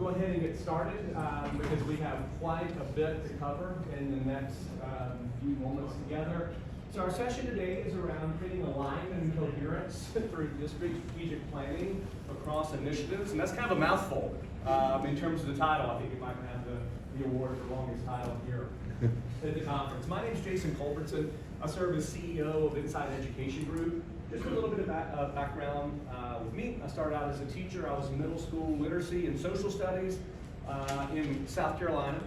go ahead and get started because we have quite a bit to cover in the next few moments together. So our session today is around creating alignment and coherence through district strategic planning across initiatives, and that's kind of a mouthful in terms of the title. I think it might have the award for longest title here at the conference. My name is Jason Culbertson. I serve as CEO of Inside Education Group. Just a little bit of background with me. I started out as a teacher. I was in middle school literacy and social studies in South Carolina.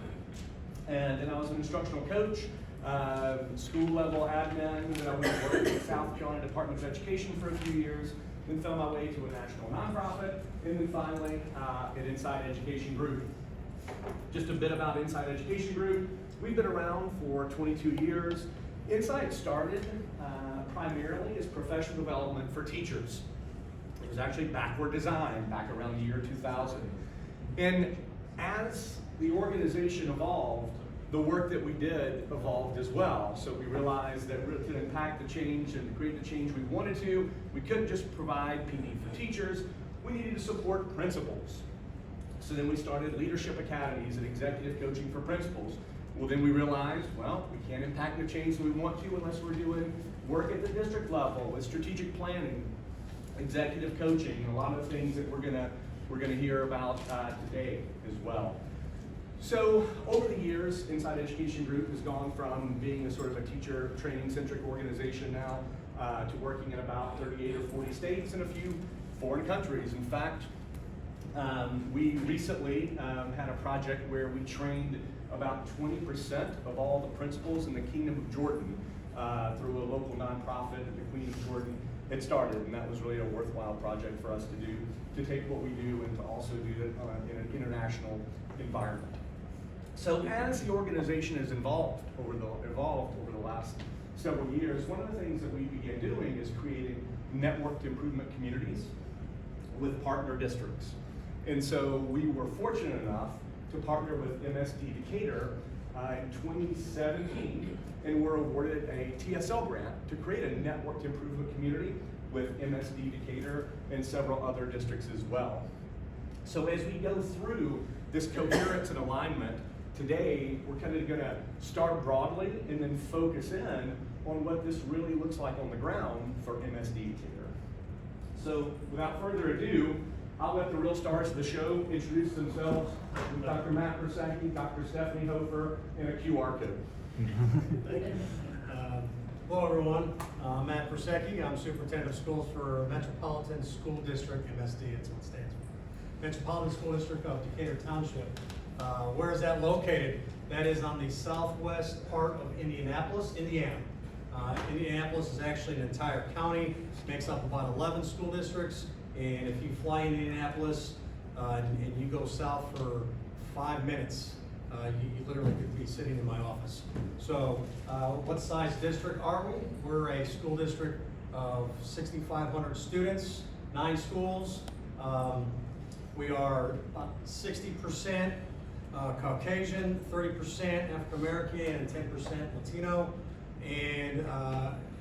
And then I was an instructional coach, school level admin. Then I went to work with the South Carolina Department of Education for a few years. Then found my way to a national nonprofit. And then finally at Inside Education Group. Just a bit about Inside Education Group. We've been around for 22 years. Inside started primarily as professional development for teachers. It was actually backward design back around the year 2000. And as the organization evolved, the work that we did evolved as well. So we realized that to impact the change and create the change we wanted to, we couldn't just provide PD for teachers, we needed to support principals. So then we started leadership academies and executive coaching for principals. Well, then we realized, well, we can't impact the change that we want to unless we're doing work at the district level with strategic planning, executive coaching, a lot of things that we're gonna hear about today as well. So over the years, Inside Education Group has gone from being a sort of a teacher training-centric organization now to working in about 38 or 40 states and a few foreign countries. In fact, we recently had a project where we trained about 20% of all the principals in the Kingdom of Jordan through a local nonprofit that the Queen of Jordan had started, and that was really a worthwhile project for us to do, to take what we do and to also do it in an international environment. So as the organization has evolved over the last several years, one of the things that we began doing is creating networked improvement communities with partner districts. And so we were fortunate enough to partner with MSD Decatur in 2017, and were awarded a TSL grant to create a networked improvement community with MSD Decatur and several other districts as well. So as we go through this coherence and alignment, today we're kind of gonna start broadly and then focus in on what this really looks like on the ground for MSD Decatur. So without further ado, I'll let the real stars of the show introduce themselves. Dr. Matt Persacki, Dr. Stephanie Hofer, and a QR code. Thank you. Hello everyone, Matt Persacki. I'm Superintendent of Schools for Metropolitan School District, MSD, that's what it stands for. Metropolitan School District of Decatur Township. Where is that located? That is on the southwest part of Indianapolis, Indiana. Indianapolis is actually an entire county, makes up about 11 school districts. And if you fly in Indianapolis and you go south for 5 minutes, you literally could be sitting in my office. So what size district are we? We're a school district of 6,500 students, 9 schools. We are 60% Caucasian, 30% African American, and 10% Latino. And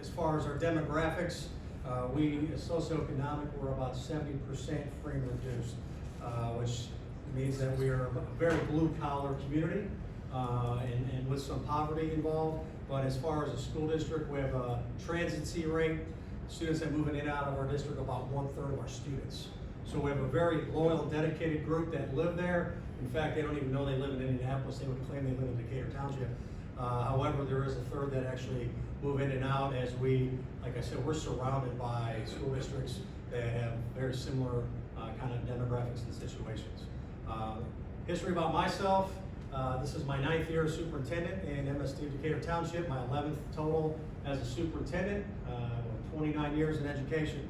as far as our demographics, socioeconomic, we're about 70% free and reduced, which means that we are a very blue-collar community and with some poverty involved. But as far as a school district, we have a transiency rate. Students that move in and out of our district, about 1/3 of our students. So we have a very loyal, dedicated group that live there. In fact, they don't even know they live in Indianapolis. They would claim they live in Decatur Township. However, there is a third that actually move in and out as we, like I said, we're surrounded by school districts that have very similar kind of demographics and situations. History about myself, this is my 9th year as superintendent in MSD Decatur Township, my 11th total as a superintendent, 29 years in education.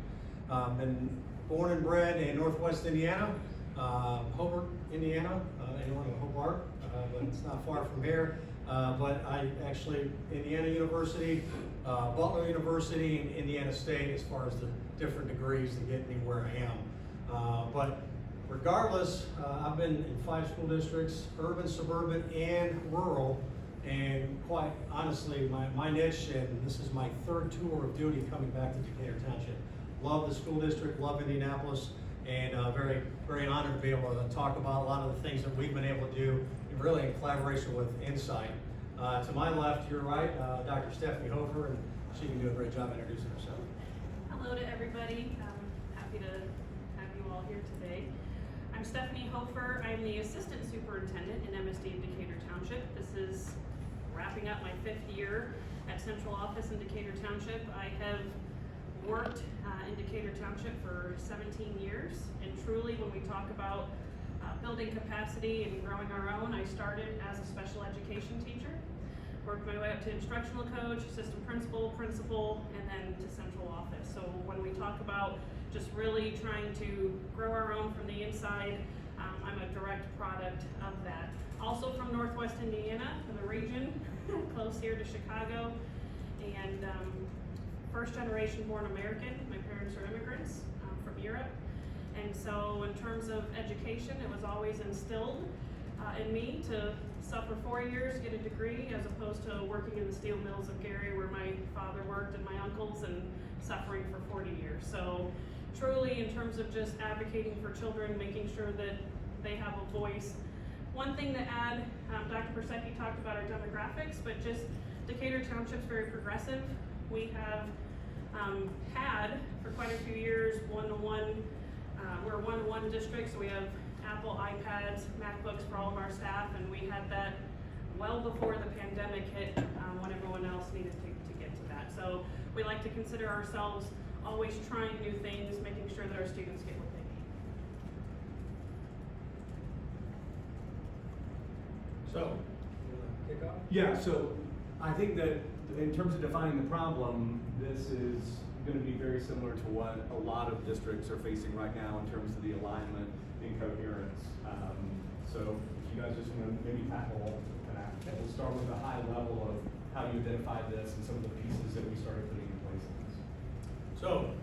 Been born and bred in Northwest Indiana, Hobart, Indiana, anyone in Hobart, but it's not far from here. But I actually, Indiana University, Butler University, and Indiana State as far as the different degrees to get me where I am. But regardless, I've been in 5 school districts, urban, suburban, and rural. And quite honestly, my niche, and this is my 3rd tour of duty coming back to Decatur Township. Love the school district, love Indianapolis. and very, very honored to be able to talk about a lot of the things that we've been able to do, really in collaboration with Insight. To my left, to your right, Dr. Stephanie Hofer, and she can do a great job introducing herself. Hello to everybody. I'm happy to have you all here today. I'm Stephanie Hofer. I'm the Assistant Superintendent in MSD in Decatur Township. This is wrapping up my 5th year at Central Office in Decatur Township. I have worked in Decatur Township for 17 years, and truly when we talk about building capacity and growing our own, I started as a special education teacher, worked my way up to instructional coach, assistant principal, and then to Central Office. So when we talk about just really trying to grow our own from the inside, I'm a direct product of that. Also from Northwest Indiana, in the region, close here to Chicago, and first generation born American. My parents are immigrants from Europe. And so in terms of education, it was always instilled in me to suffer 4 years, get a degree, as opposed to working in the steel mills of Gary where my father worked and my uncles, and suffering for 40 years. So truly in terms of just advocating for children, making sure that they have a voice. One thing to add, Dr. Persecki talked about our demographics, but just Decatur Township's very progressive. We have had for quite a few years one-to-one. We're a one-to-one district, so we have Apple iPads, MacBooks for all of our staff, and we had that well before the pandemic hit, when everyone else needed to get to that. So we like to consider ourselves always trying new things, making sure that our students get what they need. So, you want to kick off? Yeah, so I think that in terms of defining the problem, this is going to be very similar to what a lot of districts are facing right now in terms of the alignment and coherence. So if you guys just want to maybe tackle that, we'll start with a high level of how you identified this and some of the pieces that we started putting in place in this. So,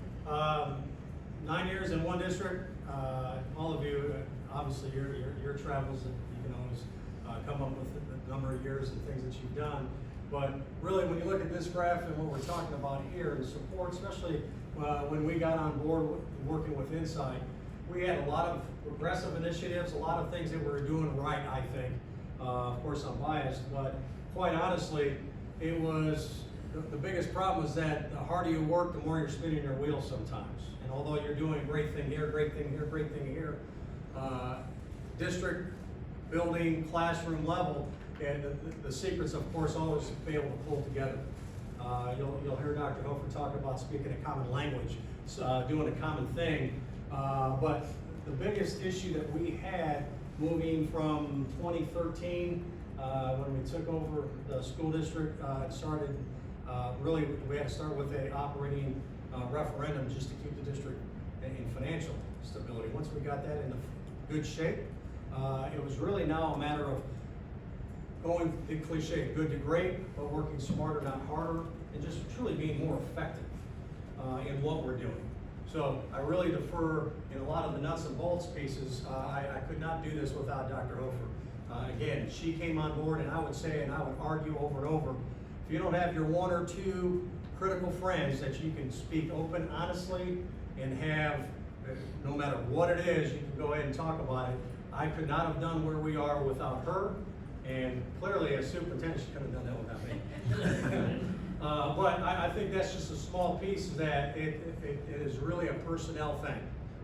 9 years in one district. All of you, obviously, your travels, you can always come up with the number of years and things that you've done. But really, when you look at this graph and what we're talking about here, the support, especially when we got on board working with Insight, we had a lot of progressive initiatives, a lot of things that we were doing right, I think. Of course, I'm biased, but quite honestly, it was, the biggest problem was that the harder you work, the more you're spinning your wheels sometimes. And although you're doing a great thing here, great thing here, great thing here, district, building, classroom level, and the secret's, of course, always be able to pull together. You'll hear Dr. Hofer talk about speaking a common language, doing a common thing. But the biggest issue that we had moving from 2013, when we took over the school district, started, really, we had to start with a operating referendum just to keep the district in financial stability. Once we got that into good shape, it was really now a matter of going, the cliche, good to great, but working smarter, not harder, and just truly being more effective in what we're doing. So I really defer in a lot of the nuts and bolts pieces. I could not do this without Dr. Hofer. Again, she came on board, and I would say, and I would argue over and over, if you don't have your 1 or 2 critical friends that you can speak open, honestly, and have, no matter what it is, you can go ahead and talk about it. I could not have done where we are without her. And clearly, as superintendent, she could have done that without me. But I think that's just a small piece that it is really a personnel thing.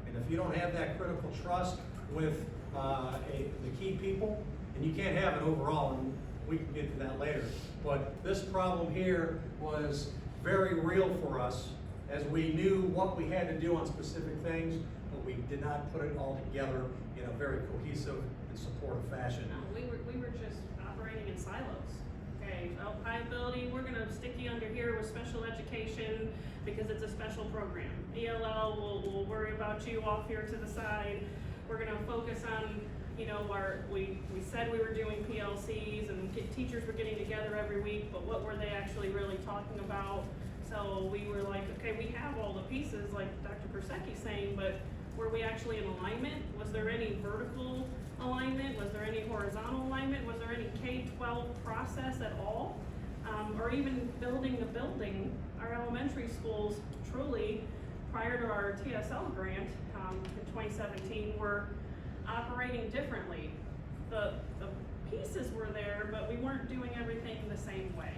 And if you don't have that critical trust with the key people, and you can't have it overall, and we can get to that later. But this problem here was very real for us, as we knew what we had to do on specific things, but we did not put it all together in a very cohesive and supportive fashion. We were just operating in silos. Okay, oh, high ability, we're gonna stick you under here with special education because it's a special program. ELL, we'll worry about you off here to the side. We're gonna focus on, you know, we said we were doing PLCs and teachers were getting together every week, but what were they actually really talking about? So we were like, okay, we have all the pieces, like Dr. Persecki's saying, but were we actually in alignment? Was there any vertical alignment? Was there any horizontal alignment? Was there any K-12 process at all? Or even building the building, our elementary schools truly prior to our TSL grant in 2017 were operating differently. The pieces were there, but we weren't doing everything the same way.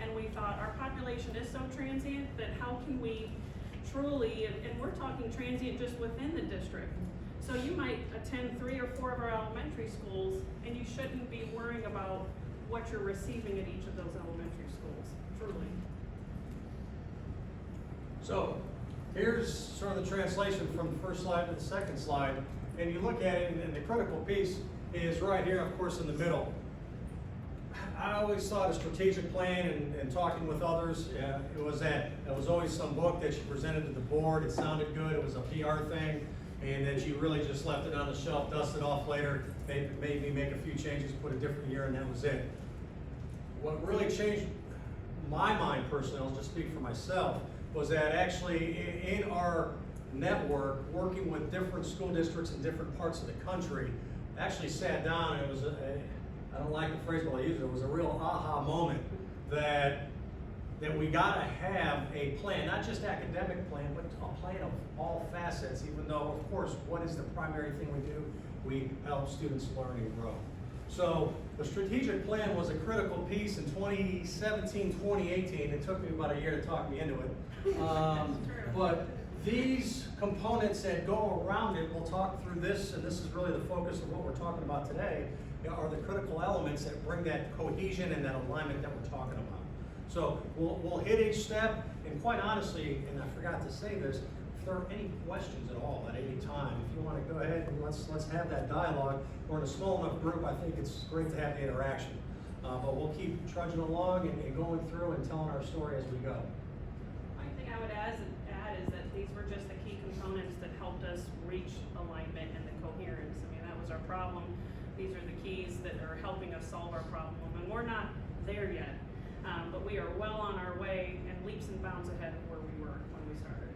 And we thought our population is so transient that how can we truly, and we're talking transient just within the district. So you might attend 3 or 4 of our elementary schools and you shouldn't be worrying about what you're receiving at each of those elementary schools, truly. So here's sort of the translation from the first slide to the second slide. And you look at it, and the critical piece is right here, of course, in the middle. I always thought a strategic plan and talking with others, it was always some book that you presented to the board. It sounded good. It was a PR thing. And that you really just left it on the shelf, dusted off later, maybe make a few changes, put a different year, and that was it. What really changed my mind personally, I'll just speak for myself, was that actually in our network, working with different school districts in different parts of the country, actually sat down and it was I don't like the phrase, but I use it. It was a real aha moment that we gotta have a plan, not just academic plan, but a plan of all facets, even though, of course, what is the primary thing we do? We help students learn and grow. So the strategic plan was a critical piece in 2017, 2018. It took me about a year to talk me into it. But these components that go around it, we'll talk through this, and this is really the focus of what we're talking about today, are the critical elements that bring that cohesion and that alignment that we're talking about. So we'll hit each step, and quite honestly, and I forgot to say this, if there are any questions at all at any time, if you want to go ahead and let's have that dialogue. We're in a small enough group, I think it's great to have the interaction. But we'll keep trudging along and going through and telling our story as we go. One thing I would add is that these were just the key components that helped us reach alignment and the coherence. I mean, that was our problem. These are the keys that are helping us solve our problem, and we're not there yet. But we are well on our way and leaps and bounds ahead of where we were when we started.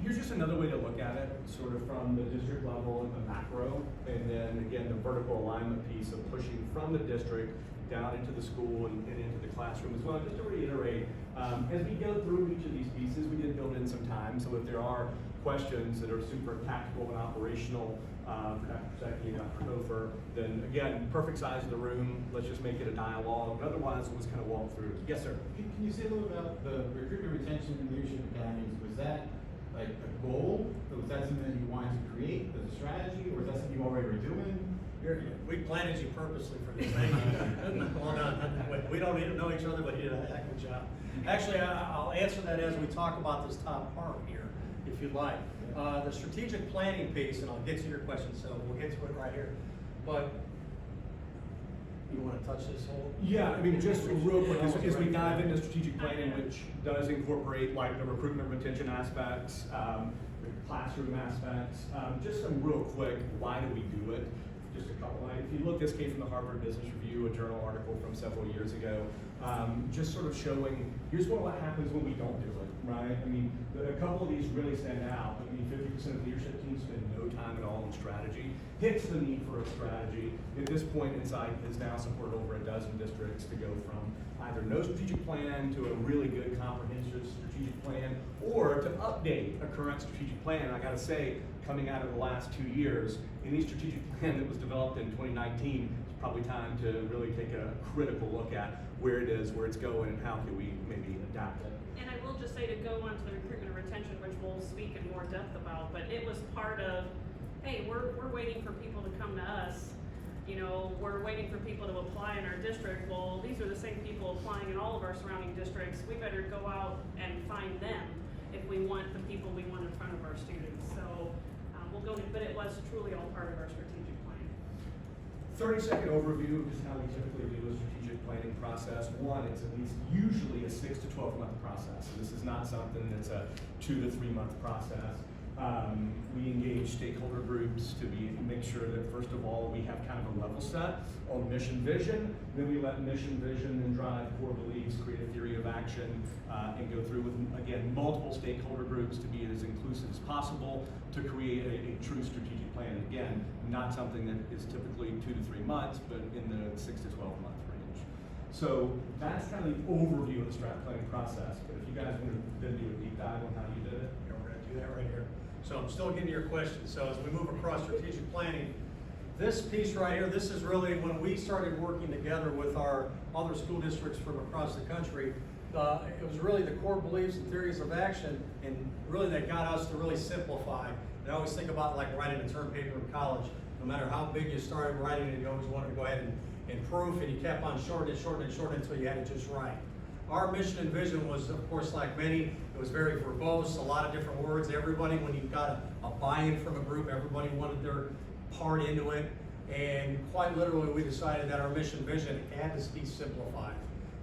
Here's just another way to look at it, sort of from the district level and the macro, and then again, the vertical alignment piece of pushing from the district down into the school and into the classroom as well. Just to reiterate, as we go through each of these pieces, we did build in some time, so if there are questions that are super tactical and operational, for Dr. Secchi and Dr. Hofer, then again, perfect size of the room, let's just make it a dialogue. But otherwise, let's kind of walk through. Yes, sir. Can you say a little about the recruitment, retention, and leadership academies? Was that like a goal? Was that something that you wanted to create as a strategy, or was that something you already were doing? We planted you purposely for this. Thank you. Well done. We don't even know each other, but you did a heck of a job. Actually, I'll answer that as we talk about this top part here, if you'd like. The strategic planning piece, and I'll get to your question, so we'll get to it right here. But you want to touch this whole? Yeah, I mean, just real quick, as we dive into strategic planning, which does incorporate like the recruitment retention aspects, the classroom aspects, just some real quick, why do we do it? Just a couple lines. If you look, this came from the Harvard Business Review, a journal article from several years ago, just sort of showing, here's what happens when we don't do it, right? I mean, a couple of these really stand out. I mean, 50% of leadership teams spend no time at all in strategy. Hits the need for a strategy. At this point, Insight has now supported over a dozen districts to go from either no strategic plan to a really good comprehensive strategic plan, or to update a current strategic plan. And I gotta say, coming out of the last 2 years, any strategic plan that was developed in 2019, it's probably time to really take a critical look at where it is, where it's going, and how can we maybe adapt it. And I will just say, to go on to the recruitment and retention, which we'll speak in more depth about, but it was part of, hey, we're waiting for people to come to us. You know, we're waiting for people to apply in our district. Well, these are the same people applying in all of our surrounding districts. We better go out and find them if we want the people we want in front of our students. So we'll go in, but it was truly all part of our strategic plan. 30-second overview of just how we typically do a strategic planning process. One, it's at least usually a 6 to 12 month process. So this is not something that's a 2 to 3 month process. We engage stakeholder groups to make sure that, first of all, we have kind of a level set on mission vision. Then we let mission vision and drive core beliefs, create a theory of action, and go through with, again, multiple stakeholder groups to be as inclusive as possible to create a true strategic plan. Again, not something that is typically 2 to 3 months, but in the 6 to 12 month range. So that's kind of the overview of the strat planning process, but if you guys want to then do a deep dive on how you did it. Yeah, we're gonna do that right here. So I'm still getting to your questions. So as we move across strategic planning, this piece right here, this is really when we started working together with our other school districts from across the country. It was really the core beliefs and theories of action, and really that got us to really simplify. And I always think about like writing a term paper in college. No matter how big you started writing it, you always wanted to go ahead and improve, and you kept on shortening until you had it just right. Our mission and vision was, of course, like many, it was very verbose, a lot of different words. Everybody, when you got a buy-in from a group, everybody wanted their part into it. And quite literally, we decided that our mission vision had to be simplified.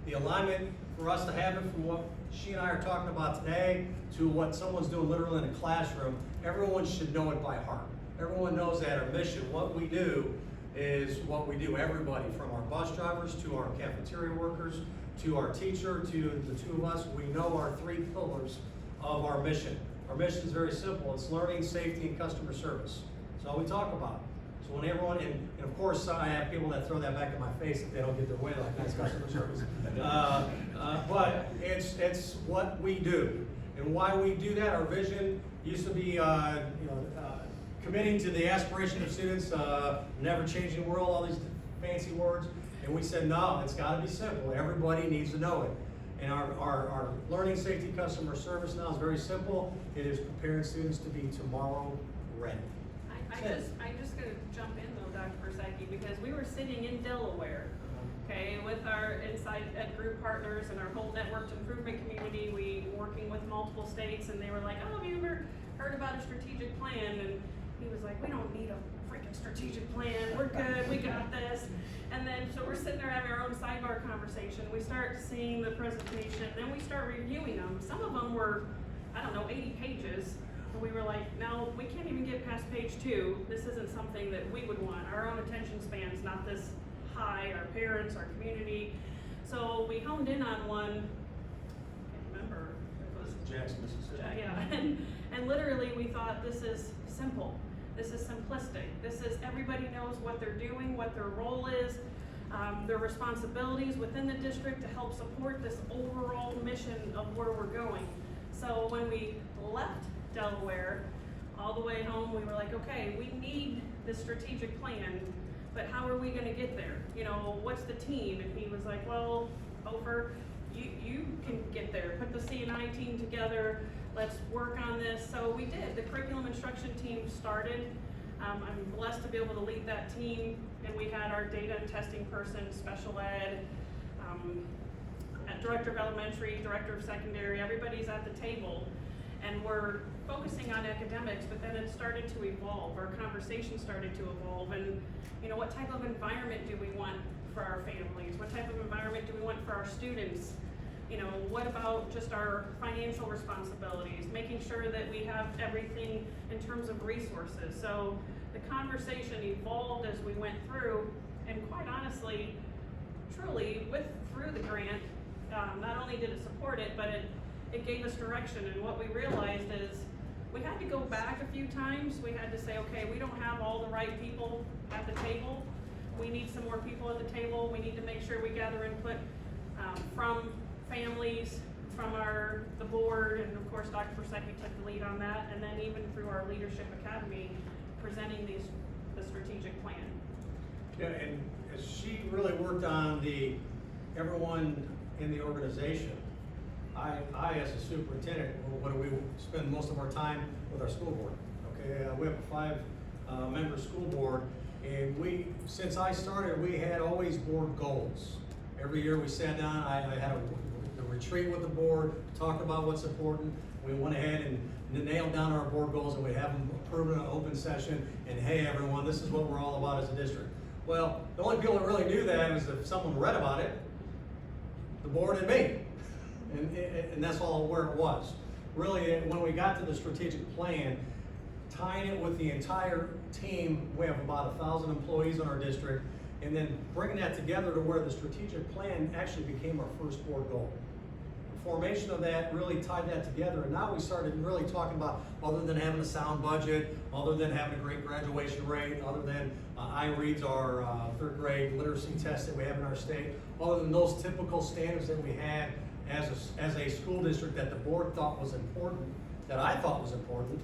The alignment for us to have it from what she and I are talking about today to what someone's doing literally in a classroom, everyone should know it by heart. Everyone knows that our mission, what we do, is what we do. Everybody, from our bus drivers to our cafeteria workers, to our teacher, to the two of us, we know our three pillars of our mission. Our mission is very simple. It's learning, safety, and customer service. That's all we talk about. So when everyone, and of course I have people that throw that back in my face if they don't get their way, like that's customer service. But it's what we do. And why we do that, our vision used to be committing to the aspiration of students, never changing world, all these fancy words. And we said, no, it's gotta be simple. Everybody needs to know it. And our learning, safety, customer service now is very simple. It is preparing students to be tomorrow ready. I'm just gonna jump in though, Dr. Persecki, because we were sitting in Delaware, okay, with our inside ed group partners and our whole networked improvement community. We working with multiple states, and they were like, oh, have you ever heard about a strategic plan? And he was like, we don't need a freaking strategic plan. We're good. We got this. And then, so we're sitting there having our own sidebar conversation. We start seeing the presentation, then we start reviewing them. Some of them were, I don't know, 80 pages. And we were like, no, we can't even get past page 2. This isn't something that we would want. Our own attention span is not this high. Our parents, our community. So we honed in on one, I can't remember. It was Jackson, Mississippi. yeah, and literally we thought, this is simple. This is simplistic. This is everybody knows what they're doing, what their role is, their responsibilities within the district to help support this overall mission of where we're going. So when we left Delaware, all the way home, we were like, okay, we need this strategic plan, but how are we gonna get there? You know, what's the team? And he was like, well, Hofer, you can get there. Put the C&I team together. Let's work on this. So we did. The curriculum instruction team started. I'm blessed to be able to lead that team. And we had our data and testing person, special ed, director of elementary, director of secondary. Everybody's at the table. And we're focusing on academics, but then it started to evolve. Our conversation started to evolve. And, you know, what type of environment do we want for our families? What type of environment do we want for our students? You know, what about just our financial responsibilities, making sure that we have everything in terms of resources. So the conversation evolved as we went through, and quite honestly, truly, through the grant, not only did it support it, but it gave us direction. And what we realized is we had to go back a few times. We had to say, okay, we don't have all the right people at the table. We need some more people at the table. We need to make sure we gather input from families, from the board, and of course Dr. Persecki took the lead on that, and then even through our Leadership Academy, presenting the strategic plan. Yeah, and as she really worked on everyone in the organization, I as a superintendent, what do we spend most of our time with our school board? Okay, we have a 5-member school board, and since I started, we had always board goals. Every year we sat down, I had a retreat with the board, talked about what's important. We went ahead and nailed down our board goals, and we have them approved in an open session. And hey, everyone, this is what we're all about as a district. Well, the only people that really knew that was if someone read about it, the board and me. And that's all where it was. Really, when we got to the strategic plan, tying it with the entire team, we have about 1,000 employees in our district, and then bringing that together to where the strategic plan actually became our first board goal. formation of that really tied that together, and now we started really talking about, other than having a sound budget, other than having a great graduation rate, other than iReads, our third grade literacy test that we have in our state, other than those typical standards that we had as a school district that the board thought was important, that I thought was important,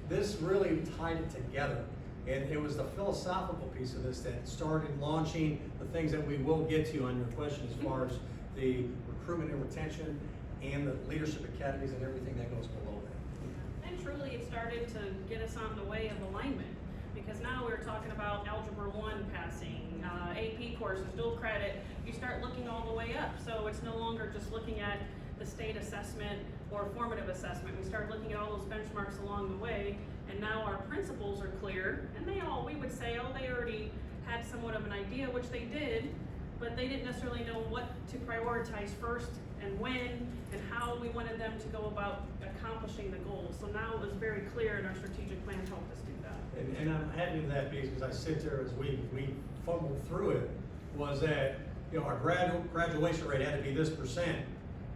this really tied it together. And it was the philosophical piece of this that started launching the things that we will get to on your question as far as the recruitment and retention and the leadership academies and everything that goes below that. And truly, it started to get us on the way of alignment, because now we're talking about Algebra 1 passing, AP courses, dual credit. You start looking all the way up, so it's no longer just looking at the state assessment or formative assessment. We start looking at all those benchmarks along the way, and now our principals are clear, and we would say, oh, they already had somewhat of an idea, which they did, but they didn't necessarily know what to prioritize first and when and how we wanted them to go about accomplishing the goals. So now it was very clear, and our strategic plan helped us do that. And I'm happy with that, because I sit there as we fumbled through it, was that, our graduation rate had to be this percent.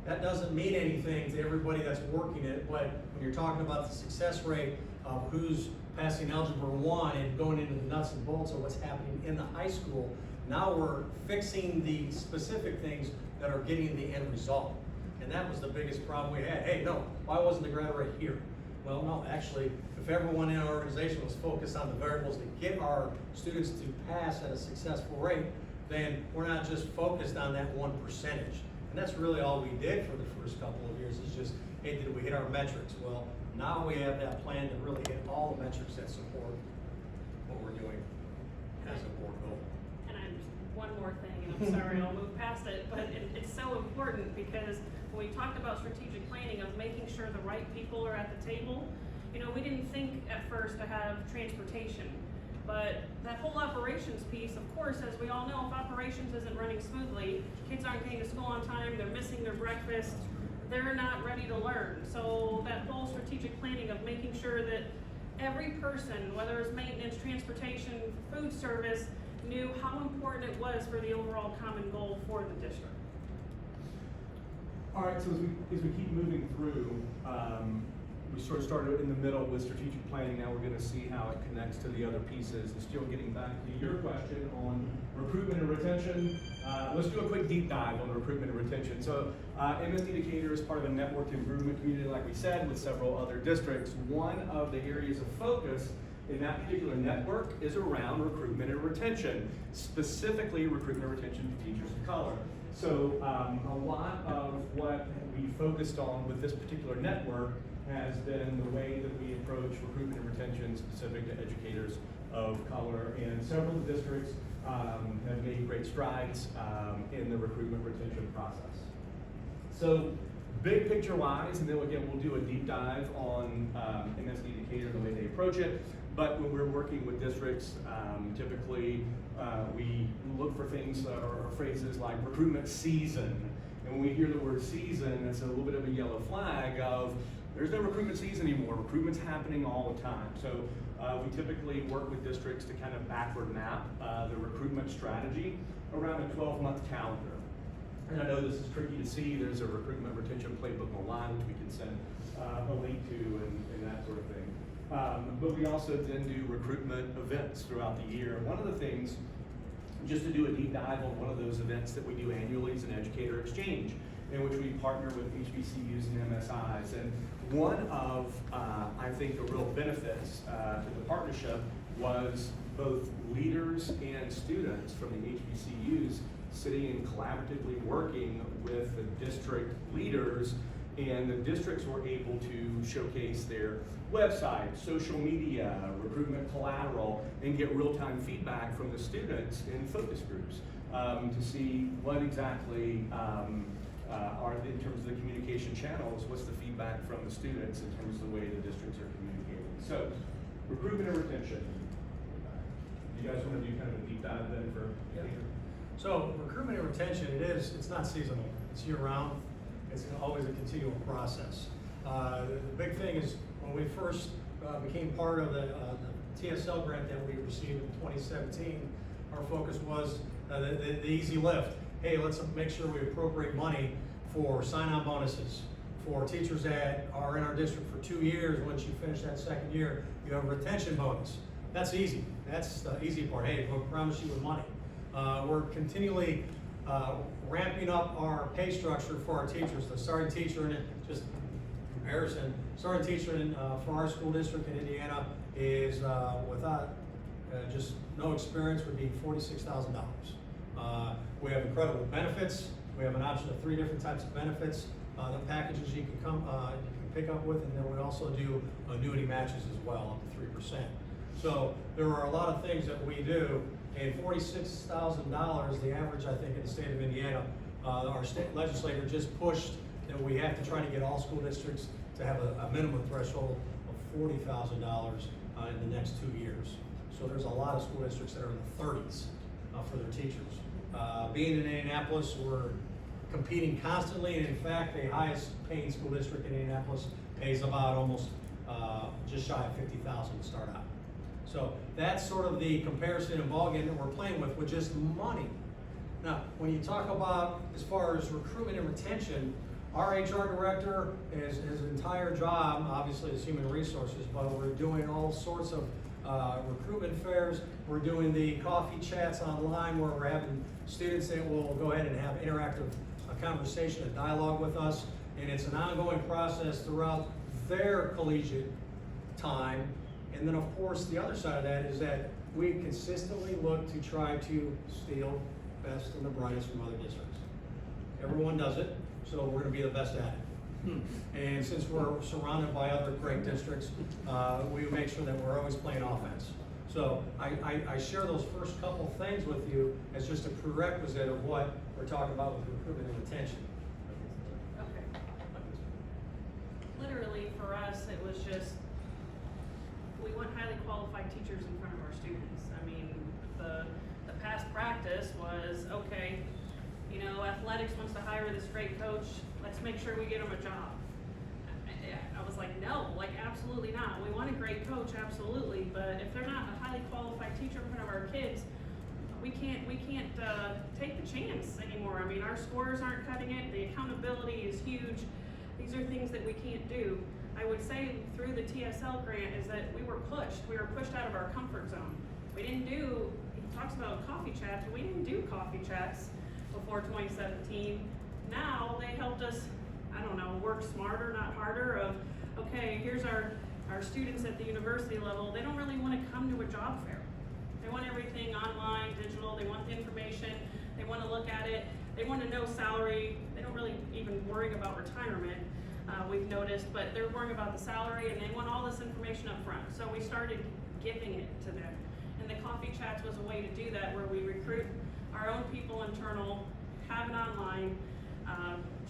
That doesn't mean anything to everybody that's working it, but when you're talking about the success rate of who's passing Algebra 1 and going into the nuts and bolts of what's happening in the high school, now we're fixing the specific things that are getting the end result. And that was the biggest problem we had. Hey, no, why wasn't the grad rate here? Well, no, actually, if everyone in our organization was focused on the variables to get our students to pass at a successful rate, then we're not just focused on that one percentage. And that's really all we did for the first couple of years, is just, hey, did we hit our metrics? Well, now we have that plan to really hit all the metrics that support what we're doing as a board goal. And one more thing, and I'm sorry, I'll move past it, but it's so important, because when we talked about strategic planning of making sure the right people are at the table, we didn't think at first to have transportation, but that whole operations piece, of course, as we all know, if operations isn't running smoothly, kids aren't getting to school on time, they're missing their breakfast, they're not ready to learn. So that whole strategic planning of making sure that every person, whether it's maintenance, transportation, food service, knew how important it was for the overall common goal for the district. All right, so as we keep moving through, we sort of started in the middle with strategic planning. Now we're going to see how it connects to the other pieces. And still getting back to your question on recruitment and retention, let's do a quick deep dive on recruitment and retention. So MSD Decatur is part of a network improvement community, like we said, with several other districts. One of the areas of focus in that particular network is around recruitment and retention, specifically recruitment and retention of teachers of color. So a lot of what we focused on with this particular network has been the way that we approach recruitment and retention specific to educators of color, and several districts have made great strides in the recruitment retention process. So big picture wise, and then again we'll do a deep dive on MSD Decatur, the way they approach it, but when we're working with districts, typically we look for things or phrases like recruitment season, and when we hear the word season, it's a little bit of a yellow flag of there's no recruitment season anymore. Recruitment's happening all the time. So we typically work with districts to kind of backward map the recruitment strategy around a 12-month calendar. And I know this is tricky to see. There's a recruitment retention playbook online, which we can send a link to and that sort of thing. But we also then do recruitment events throughout the year. One of the things, just to do a deep dive on one of those events that we do annually, is an educator exchange, in which we partner with HBCUs and MSIs. And one of, I think, the real benefits to the partnership was both leaders and students from the HBCUs sitting and collaboratively working with the district leaders, and the districts were able to showcase their website, social media, recruitment collateral, and get real-time feedback from the students in focus groups to see what exactly are, in terms of the communication channels, what's the feedback from the students in terms of the way the districts are communicating. So, recruitment and retention. Do you guys want to do kind of a deep dive then for? Yeah. So recruitment and retention, it's not seasonal. It's year-round. It's always a continual process. The big thing is when we first became part of the TSL grant that we received in 2017, our focus was the easy lift. Hey, let's make sure we appropriate money for sign-on bonuses, for teachers that are in our district for 2 years. Once you finish that second year, you have a retention bonus. That's easy. That's the easy part. Hey, we'll promise you with money. We're continually ramping up our pay structure for our teachers. The starting teacher, and just comparison, starting teacher for our school district in Indiana is without just no experience would be $46,000. We have incredible benefits. We have an option of 3 different types of benefits, the packages you can pick up with, and then we also do annuity matches as well, up to 3%. So there are a lot of things that we do, and $46,000, the average, I think, in the state of Indiana, our state legislator just pushed that we have to try to get all school districts to have a minimum threshold of $40,000 in the next 2 years. So there's a lot of school districts that are in the 30s for their teachers. Being in Indianapolis, we're competing constantly, and in fact, the highest paying school district in Indianapolis pays about almost just shy of $50,000 to start out. So that's sort of the comparison and ballgame that we're playing with just money. Now, when you talk about as far as recruitment and retention, our HR director is his entire job, obviously, is human resources, but we're doing all sorts of recruitment fairs. We're doing the coffee chats online where we're having students that will go ahead and have interactive conversation and dialogue with us. And it's an ongoing process throughout their collegiate time. And then, of course, the other side of that is that we consistently look to try to steal best and the brightest from other districts. Everyone does it, so we're going to be the best at it. And since we're surrounded by other great districts, we make sure that we're always playing offense. So I share those first couple things with you as just a prerequisite of what we're talking about with recruitment and retention. Okay. Literally, for us, it was just, we want highly qualified teachers in front of our students. I mean, the past practice was, okay, you know, athletics wants to hire this great coach, let's make sure we get him a job. I was like, no, like absolutely not. We want a great coach, absolutely, but if they're not a highly qualified teacher in front of our kids, we can't take the chance anymore. I mean, our scores aren't cutting it, the accountability is huge. These are things that we can't do. I would say through the TSL grant is that we were pushed out of our comfort zone. We didn't do, he talks about coffee chats, we didn't do coffee chats before 2017. Now they helped us, I don't know, work smarter, not harder, of, okay, here's our students at the university level, they don't really want to come to a job fair. They want everything online, digital, they want the information, they want to look at it, they want to know salary, they don't really even worry about retirement, we've noticed, but they're worrying about the salary and they want all this information up front. So we started giving it to them. And the coffee chats was a way to do that, where we recruit our own people internal, have it online,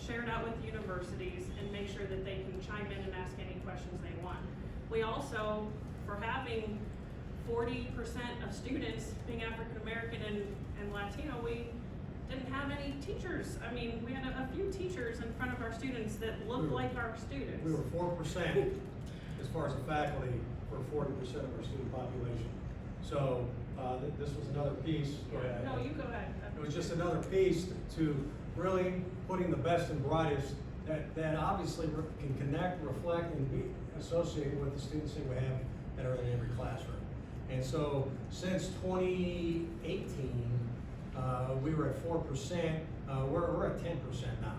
share it out with the universities, and make sure that they can chime in and ask any questions they want. We also, for having 40% of students being African American and Latino, we didn't have any teachers. I mean, we had a few teachers in front of our students that looked like our students. We were 4% as far as the faculty for 40% of our student population. So this was another piece. Go ahead. No, you go ahead. It was just another piece to really putting the best and brightest that obviously can connect, reflect, and be associated with the students that we have that are in every classroom. And so since 2018, we were at 4%. We're at 10% now.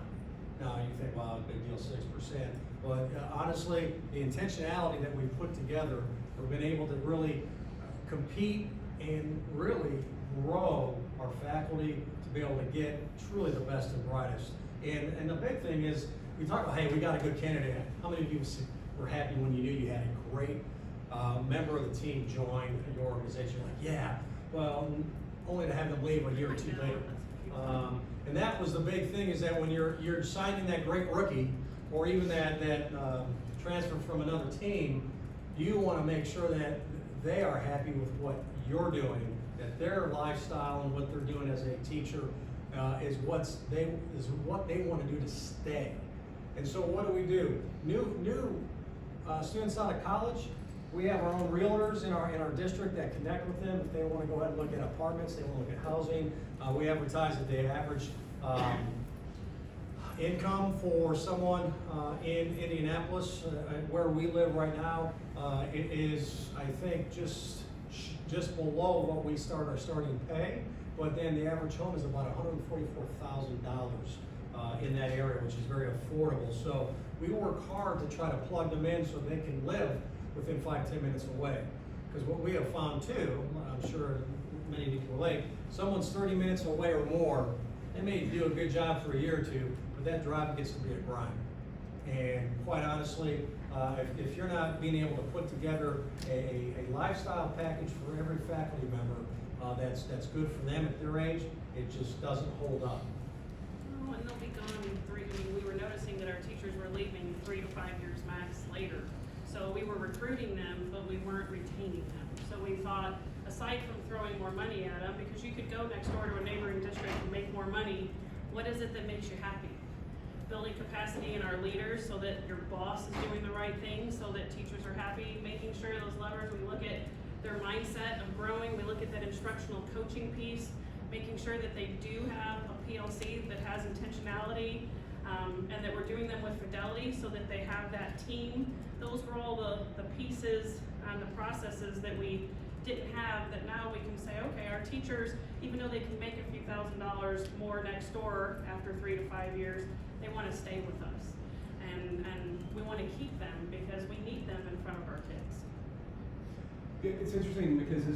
Now you think, wow, big deal, 6%. But honestly, the intentionality that we put together, we've been able to really compete and really grow our faculty to be able to get truly the best and brightest. And the big thing is, we talk about, hey, we got a good candidate. How many of you were happy when you knew you had a great member of the team join your organization? Like, yeah, well, only to have them leave a year or two later. And that was the big thing, is that when you're signing that great rookie, or even that transfer from another team, you want to make sure that they are happy with what you're doing, that their lifestyle and what they're doing as a teacher is what they want to do to stay. And so what do? New students out of college, we have our own realtors in our district that connect with them if they want to go ahead and look at apartments, they want to look at housing. We advertise that the average Income for someone in Indianapolis, where we live right now, it is, I think, just below what we start our starting pay. But then the average home is about $144,000 in that area, which is very affordable. So we work hard to try to plug them in so they can live within 5-10 minutes away. Because what we have found too, I'm sure many of you can relate, someone's 30 minutes away or more, they may do a good job for a year or two, but that drive gets to be a grind. And quite honestly, if you're not being able to put together a lifestyle package for every faculty member that's good for them at their age, it just doesn't hold up. Oh, and they'll be gone in we were noticing that our teachers were leaving 3 to 5 years max later. So we were recruiting them, but we weren't retaining them. So we thought, aside from throwing more money at them, because you could go next door to a neighboring district and make more money, what is it that makes you happy? Building capacity in our leaders so that your boss is doing the right thing, so that teachers are happy, making sure those levers, we look at their mindset of growing, we look at that instructional coaching piece, making sure that they do have a PLC that has intentionality, and that we're doing them with fidelity so that they have that team. Those were all the pieces and the processes that we didn't have, that now we can say, okay, our teachers, even though they can make a few $1,000s more next door after 3 to 5 years, they want to stay with us. And we want to keep them because we need them in front of our kids. It's interesting because as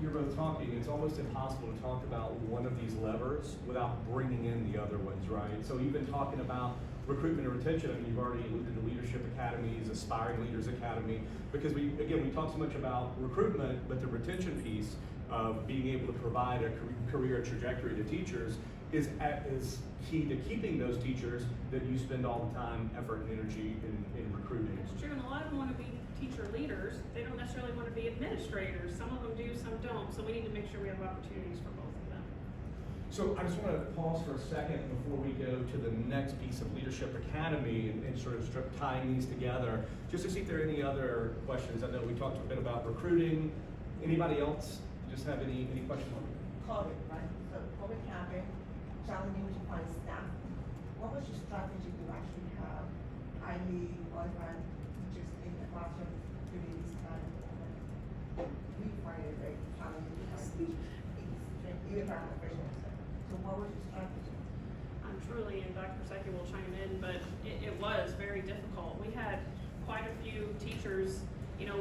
you're both talking, it's almost impossible to talk about one of these levers without bringing in the other ones, right? So even talking about recruitment and retention, I mean, you've already alluded to leadership academies, aspiring leaders academy, because we talk so much about recruitment, but the retention piece of being able to provide a career trajectory to teachers is key to keeping those teachers that you spend all the time, effort, and energy in recruiting. It's true, and a lot of them want to be teacher leaders. They don't necessarily want to be administrators. Some of them do, some don't. So we need to make sure we have opportunities for both of them. So I just want to pause for a second before we go to the next piece of Leadership Academy and sort of start tying these together, just to see if there are any other questions. I know we talked a bit about recruiting. Anybody else just have any questions on it? COVID, right? So COVID happened, challenging to find staff. What was your strategy to actually have highly qualified teachers in the classroom during this time? We find it very challenging to find teachers, even for our professionals. So what was your strategy? Truly, and Dr. Secchi will chime in, but it was very difficult. We had quite a few teachers,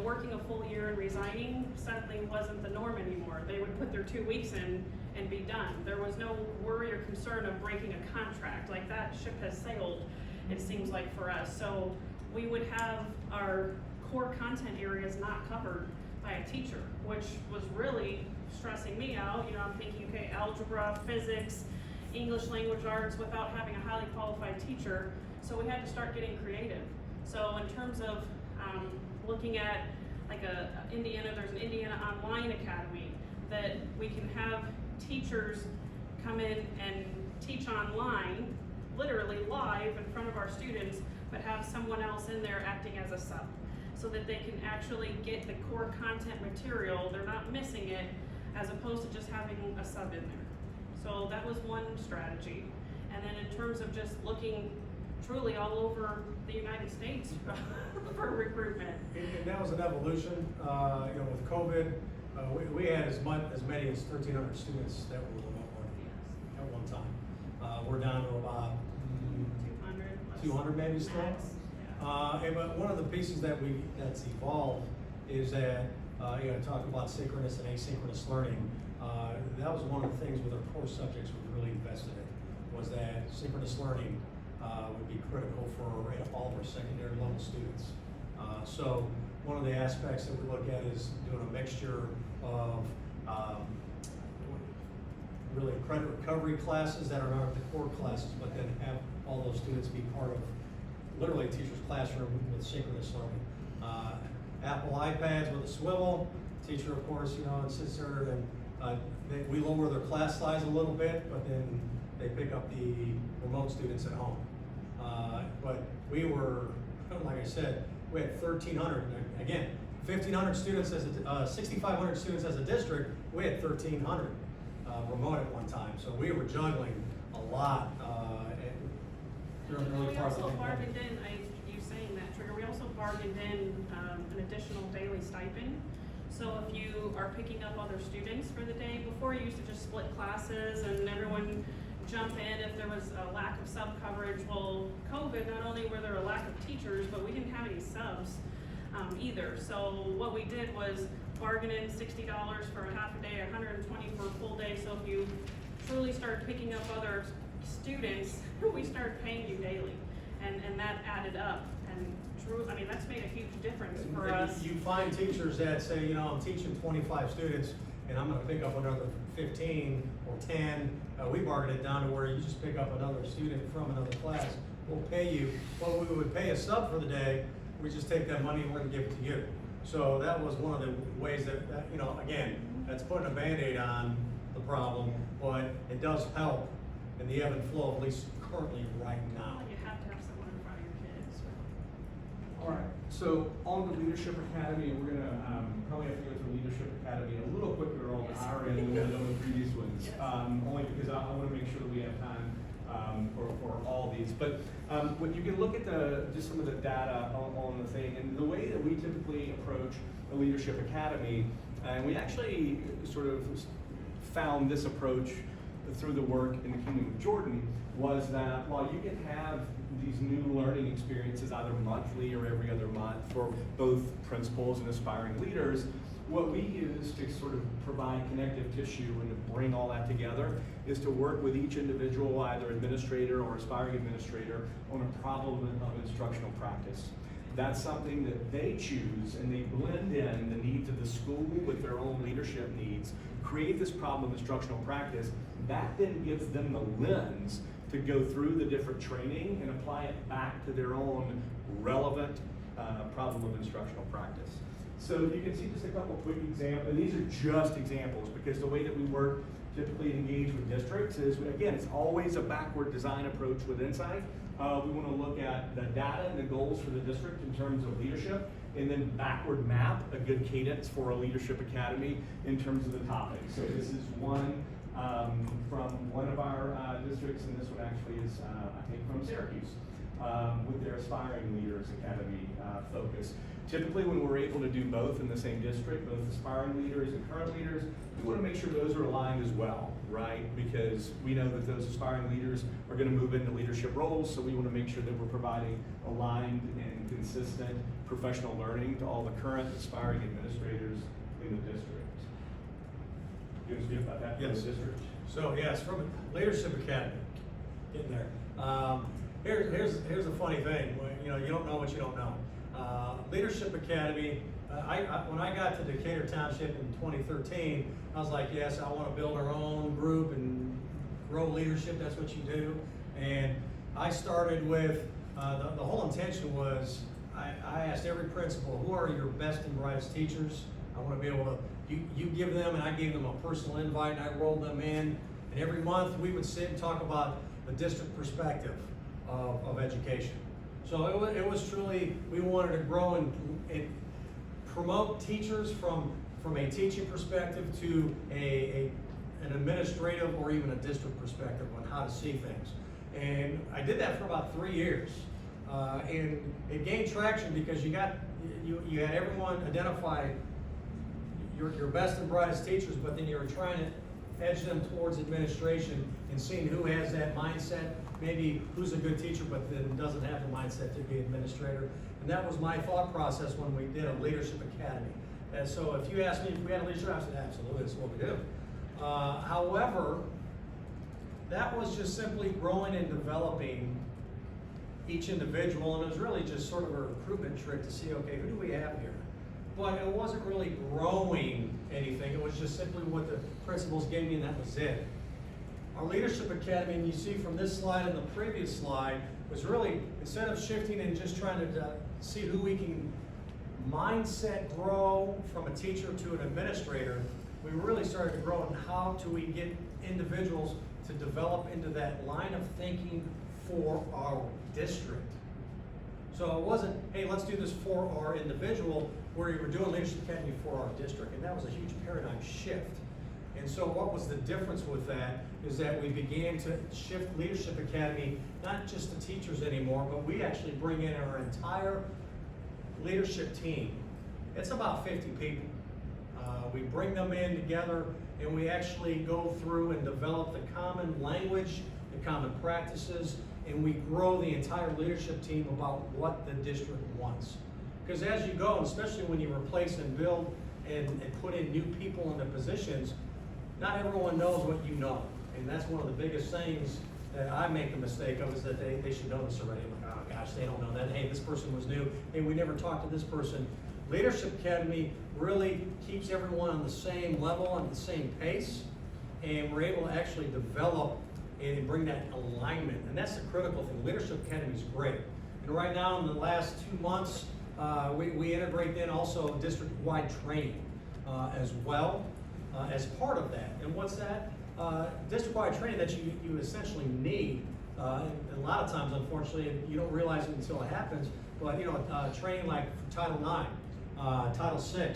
working a full year and resigning suddenly wasn't the norm anymore. They would put their 2 weeks in and be done. There was no worry or concern of breaking a contract. Like, that ship has sailed, it seems like, for us. So we would have our core content areas not covered by a teacher, which was really stressing me out. I'm thinking, okay, algebra, physics, English language arts without having a highly qualified teacher. So we had to start getting creative. So in terms of looking at like Indiana, there's an Indiana Online Academy that we can have teachers come in and teach online, literally live in front of our students, but have someone else in there acting as a sub, so that they can actually get the core content material, they're not missing it, as opposed to just having a sub in there. So that was one strategy. And then in terms of just looking truly all over the United States for recruitment. And that was an evolution. With COVID, we had as many as 1,300 students that were remote learning at one time. We're down to about 200 maybe still. Max. But one of the pieces that's evolved is that talk about synchronous and asynchronous learning. That was one of the things with our core subjects we really invested in, was that synchronous learning would be critical for all of our secondary level students. So one of the aspects that we look at is doing a mixture of really credit recovery classes that are not the core classes, but then have all those students be part of literally a teacher's classroom with synchronous learning. Apple iPads with a swivel. Teacher, of course, sits there and we lower their class size a little bit, but then they pick up the remote students at home. But we were, like I said, we had 1,300. Again, 1,500 students 6,500 students as a district. We had 1,300 remote at one time. So we were juggling a lot. during the Well, early we part of the also pandemic. bargained in, you saying that, Trigger, we also bargained in, an additional daily stipend. So if you are picking up other students for the day, before you used to just split classes and everyone jump in if there was a lack of sub coverage. Well, COVID, not only were there a lack of teachers, but we didn't have any subs, either. So what we did was bargain in $60 for a half a day, $120 for a full day. So if you truly start picking up other students, we started paying you daily, and that added up. And I mean, that's made a huge difference for And us. you find teachers that say, you know, I'm teaching 25 students and I'm gonna pick up another 15 or 10. We bargained it down to where you just pick up another student from another class. We'll pay you what we would pay a sub for the day. We just take that money and we're gonna give it to you. So that was one of the ways that you know, again, that's putting a Band-Aid on the problem, but it does help in the ebb and flow, at least currently right now. You have to have someone in front of your kids. All right, so on the Leadership Academy, we're gonna probably have to go through Leadership Academy a little quicker on Yes. our end than we did on the previous ones. Yes. Only because I wanna make sure that we have time for all these. But when you can look at just some of the data on the thing, and the way that we typically approach a Leadership Academy, and we actually sort of found this approach through the work in the Kingdom of Jordan, was that while you can have these new learning experiences either monthly or every other month for both principals and aspiring leaders, what we use to sort of provide connective tissue and to bring all that together is to work with each individual, either administrator or aspiring administrator, on a problem of instructional practice. That's something that they choose, and they blend in the needs of the school with their own leadership needs, create this problem of instructional practice. That then gives them the lens to go through the different training and apply it back to their own relevant problem of instructional practice. So you can see just a couple quick examples, and these are just examples because the way that we work typically engage with districts is, again, it's always a backward design approach with Insight. We want to look at the data and the goals for the district in terms of leadership, and then backward map a good cadence for a Leadership Academy in terms of the topics. So this is one from one of our districts, and this one actually is, I think, from Syracuse, with their Aspiring Leaders Academy focus. Typically, when we're able to do both in the same district, both aspiring leaders and current leaders, we want to make sure those are aligned as well, right? Because we know that those aspiring leaders are going to move into leadership roles, so we want to make sure that we're providing aligned and consistent professional learning to all the current aspiring administrators in the district. You want to speak about that for the Yes. district? So yes, from a Leadership Academy, getting there. Here's a funny thing. You know, you don't know what you don't know. Leadership Academy. When I got to Decatur Township in 2013, I was like, yes, I want to build our own group and grow leadership. That's what you do. And I started with the whole intention was I asked every principal, who are your best and brightest teachers? I want to be able to. You give them, and I gave them a personal invite, and I rolled them in. And every month we would sit and talk about the district perspective of education. So it was truly, we wanted to grow and promote teachers from a teaching perspective to an administrative or even a district perspective on how to see things. And I did that for about 3 years. And it gained traction because you had everyone identify your best and brightest teachers, but then you're trying to edge them towards administration and seeing who has that mindset, maybe who's a good teacher but then doesn't have the mindset to be administrator. And that was my thought process when we did a Leadership Academy. And so if you ask me if we had a leadership, I said absolutely, that's what we do. However, that was just simply growing and developing each individual, and it was really just sort of a recruitment trick to see, okay, who do we have here? But it wasn't really growing anything. It was just simply what the principals gave me, and that was it. Our Leadership Academy, and you see from this slide and the previous slide, was really, instead of shifting and just trying to see who we can mindset grow from a teacher to an administrator, we really started to grow in how do we get individuals to develop into that line of thinking for our district. So it wasn't, hey, let's do this for our individual, where you were doing Leadership Academy for our district, and that was a huge paradigm shift. And so what was the difference with that is that we began to shift Leadership Academy, not just the teachers anymore, but we actually bring in our entire leadership team. It's about 50 people. We bring them in together and we actually go through and develop the common language, the common practices, and we grow the entire leadership team about what the district wants. Because as you go, especially when you replace and build and put in new people into positions, not everyone knows what you know. And that's one of the biggest things that I make the mistake of, is that they should know this already. I'm like, oh gosh, they don't know that. Hey, this person was new. Hey, we never talked to this person. Leadership Academy really keeps everyone on the same level, on the same pace, and we're able to actually develop and bring that alignment. And that's the critical thing. Leadership Academy is great. And right now, in the last 2 months, we integrate in also district-wide training as well as part of that. And what's that? District-wide training that you essentially need. And a lot of times, unfortunately, you don't realize it until it happens. But training like Title IX, Title VI,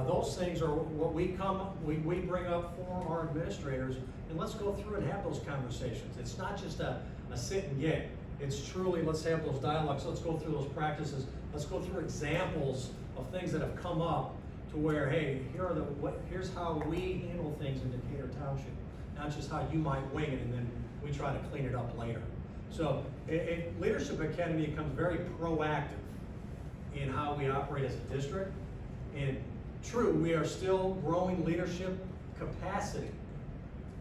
those things are what we bring up for our administrators, and let's go through and have those conversations. It's not just a sit and get. It's truly, let's have those dialogues, let's go through those practices, let's go through examples of things that have come up to where, hey, here's how we handle things in Decatur Township, not just how you might wing it and then we try to clean it up later. So Leadership Academy becomes very proactive in how we operate as a district. And true, we are still growing leadership capacity,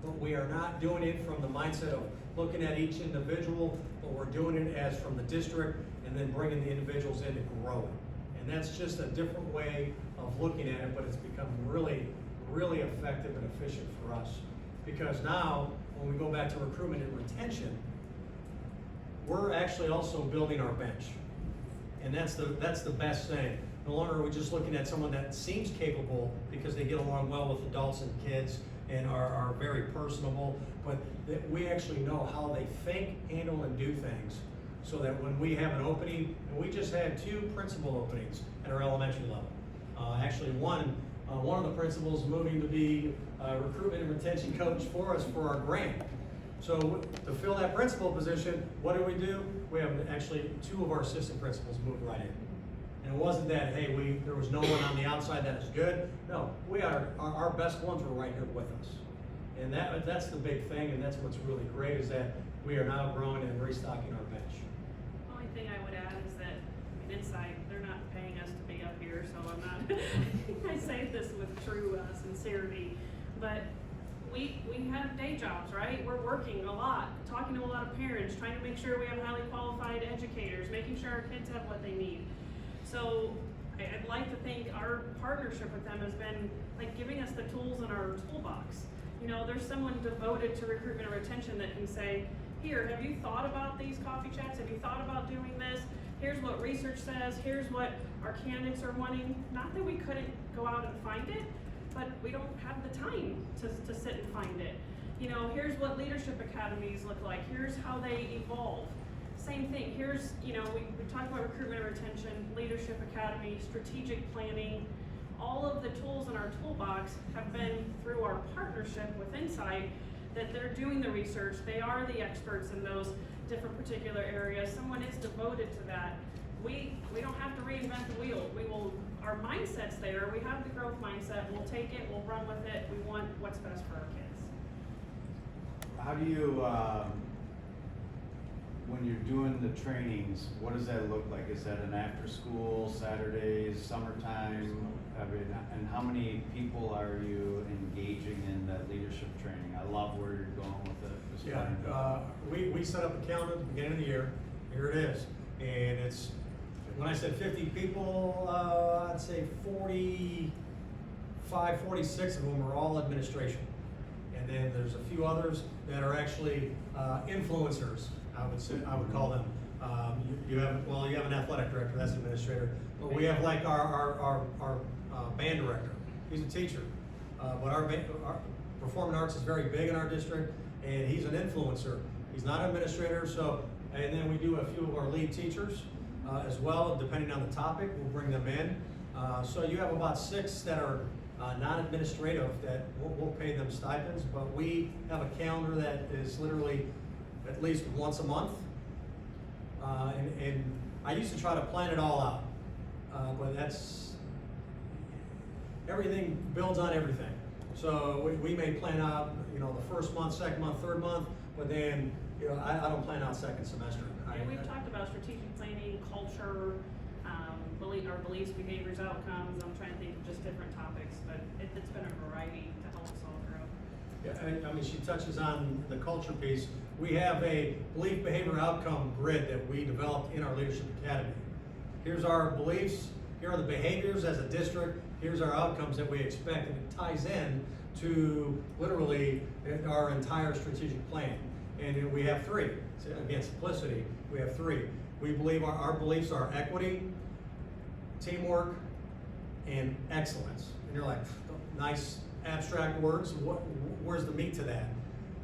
but we are not doing it from the mindset of looking at each individual, but we're doing it as from the district and then bringing the individuals in to grow it. And that's just a different way of looking at it, but it's become really, really effective and efficient for us. Because now, when we go back to recruitment and retention, we're actually also building our bench. And that's the best thing. No longer are we just looking at someone that seems capable because they get along well with adults and kids and are very personable, but that we actually know how they think, handle, and do things, so that when we have an opening, and we just had 2 principal openings at our elementary level. Actually, one of the principals moving to be recruitment and retention coach for us for our grant. So to fill that principal position, what do? We have actually 2 of our assistant principals moved right in. And it wasn't that, hey, there was no one on the outside that is good. No, our best ones were right here with us. And that's the big thing, and that's what's really great, is that we are now growing and restocking our bench. The only thing I would add is that, inside, they're not paying us to be up here, so I'm not, I say this with true sincerity, but we have day jobs, right? We're working a lot, talking to a lot of parents, trying to make sure we have highly qualified educators, making sure our kids have what they need. So I'd like to think our partnership with them has been like giving us the tools in our toolbox. There's someone devoted to recruitment and retention that can say, here, have you thought about these coffee chats? Have you thought about doing this? Here's what research says. Here's what our candidates are wanting. Not that we couldn't go out and find it, but we don't have the time to sit and find it. Here's what leadership academies look like. Here's how they evolve. Same thing. Here's, we talked about recruitment and retention, leadership academy, strategic planning. All of the tools in our toolbox have been through our partnership with Insight, that they're doing the research. They are the experts in those different particular areas. Someone is devoted to that. We don't have to reinvent the wheel. Our mindset's there. We have the growth mindset. We'll take it. We'll run with it. We want what's best for our kids. How do you, when you're doing the trainings, what does that look like? Is that an after school, Saturdays, summertime? And how many people are you engaging in that leadership training? I love where you're going with it. Just We set up a calendar at the beginning of the year. Here it is. And it's, when I said 50 people, I'd say 45, 46 of them are all administration. And then there's a few others that are actually influencers, I would call them. You have an athletic director, that's an administrator. But we have like our band director, he's a teacher. But our performing arts is very big in our district, and he's an influencer. He's not an administrator, and then we do a few of our lead teachers as well, depending on the topic, we'll bring them in. So you have about 6 that are non-administrative, that we'll pay them stipends, but we have a calendar that is literally at least once a month. And I used to try to plan it all out, but everything builds on everything. So we may plan out, the first month, second month, third month, but then, I don't plan out second semester. And we've talked about strategic planning, culture, our beliefs, behaviors, outcomes. I'm trying to think of just different topics, but it's been a variety to help us all grow. Yeah, I mean, she touches on the culture piece. We have a belief, behavior, outcome grid that we developed in our Leadership Academy. Here's our beliefs, here are the behaviors as a district, here's our outcomes that we expect, and it ties in to literally our entire strategic plan. And we have three. So again, simplicity, we have three. We believe our beliefs are equity, teamwork, and excellence. And you're like, nice abstract words, where's the meat to that?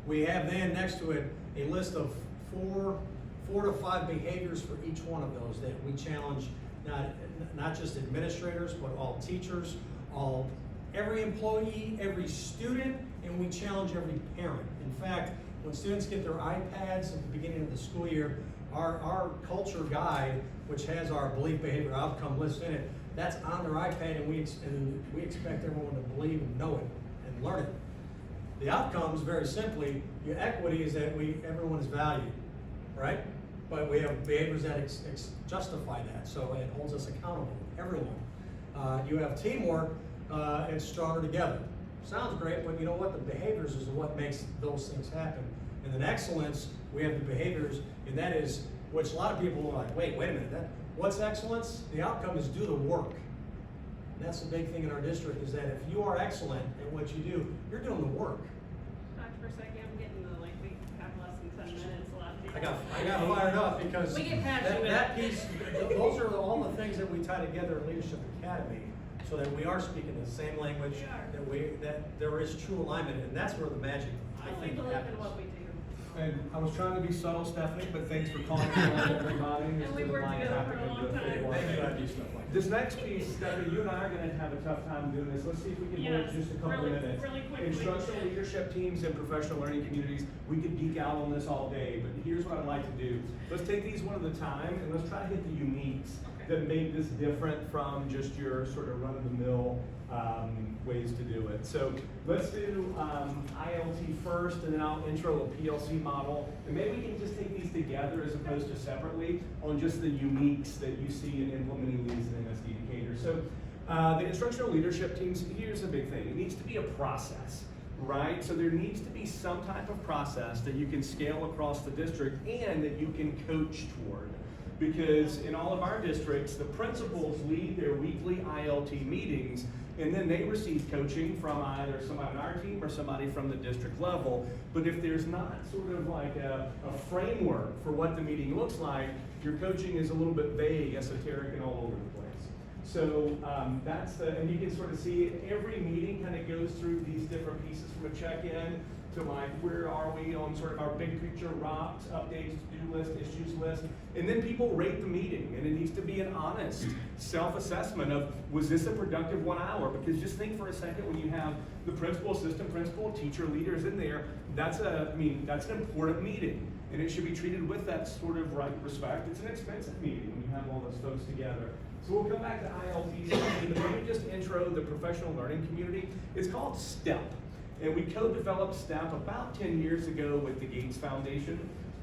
We have then next to it a list of four to five behaviors for each one of those that we challenge not just administrators, but all teachers, every employee, every student, and we challenge every parent. In fact, when students get their iPads at the beginning of the school year, our culture guide, which has our belief, behavior, outcome list in it, that's on their iPad, and we expect everyone to believe and know it and learn it. The outcomes, very simply, your equity is that everyone is valued, right? But we have behaviors that justify that, so it holds us accountable, everyone. You have teamwork, and stronger together. Sounds great, but you know what? The behaviors is what makes those things happen. And then excellence, we have the behaviors, and that is, which a lot of people are like, wait a minute, what's excellence? The outcome is do the work. And that's the big thing in our district, is that if you are excellent at what you do, you're doing the work. Dr. Persecki, I'm getting we have less than 10 minutes left. I got fired up because We get passionate. that piece, those are all the things that we tie together at Leadership Academy, so that we are speaking the same language, We are. that there is true alignment, and that's where the magic, I We think, believe happens. in what we do. And I was trying to be subtle, Stephanie, but thanks for calling me on everybody. And we worked together for a long time. Thank you, I do stuff like This next piece, Stephanie, you and I are gonna have a tough time doing this. Let's see if we can do it Yes, just a couple really- minutes. really quickly. Instructional leadership teams and professional learning communities, we could geek out on this all day, but here's what I'd like to do. Let's take these one at a time, and let's try to hit the uniques that make this different from just your sort of run-of-the-mill ways to do it. So let's do ILT first, and then I'll intro a PLC model. And maybe we can just take these together as opposed to separately on just the uniques that you see in implementing these in MSD Decatur. So the instructional leadership teams, here's a big thing. It needs to be a process, right? So there needs to be some type of process that you can scale across the district and that you can coach toward. Because in all of our districts, the principals lead their weekly ILT meetings, and then they receive coaching from either somebody on our team or somebody from the district level. But if there's not sort of like a framework for what the meeting looks like, your coaching is a little bit vague, esoteric, and all over the place. So and you can sort of see every meeting kind of goes through these different pieces from a check-in to like, where are we on sort of our big picture rocks, updates, to-do list, issues list, and then people rate the meeting, and it needs to be an honest self-assessment of, was this a productive 1 hour? Because just think for a second, when you have the principal, assistant principal, teacher, leaders in there, that's an important meeting, and it should be treated with that sort of right respect. It's an expensive meeting when you have all those folks together. So we'll come back to ILTs, but let me just intro the professional learning community. It's called STEP. And we co-developed STEP about 10 years ago with the Gates Foundation.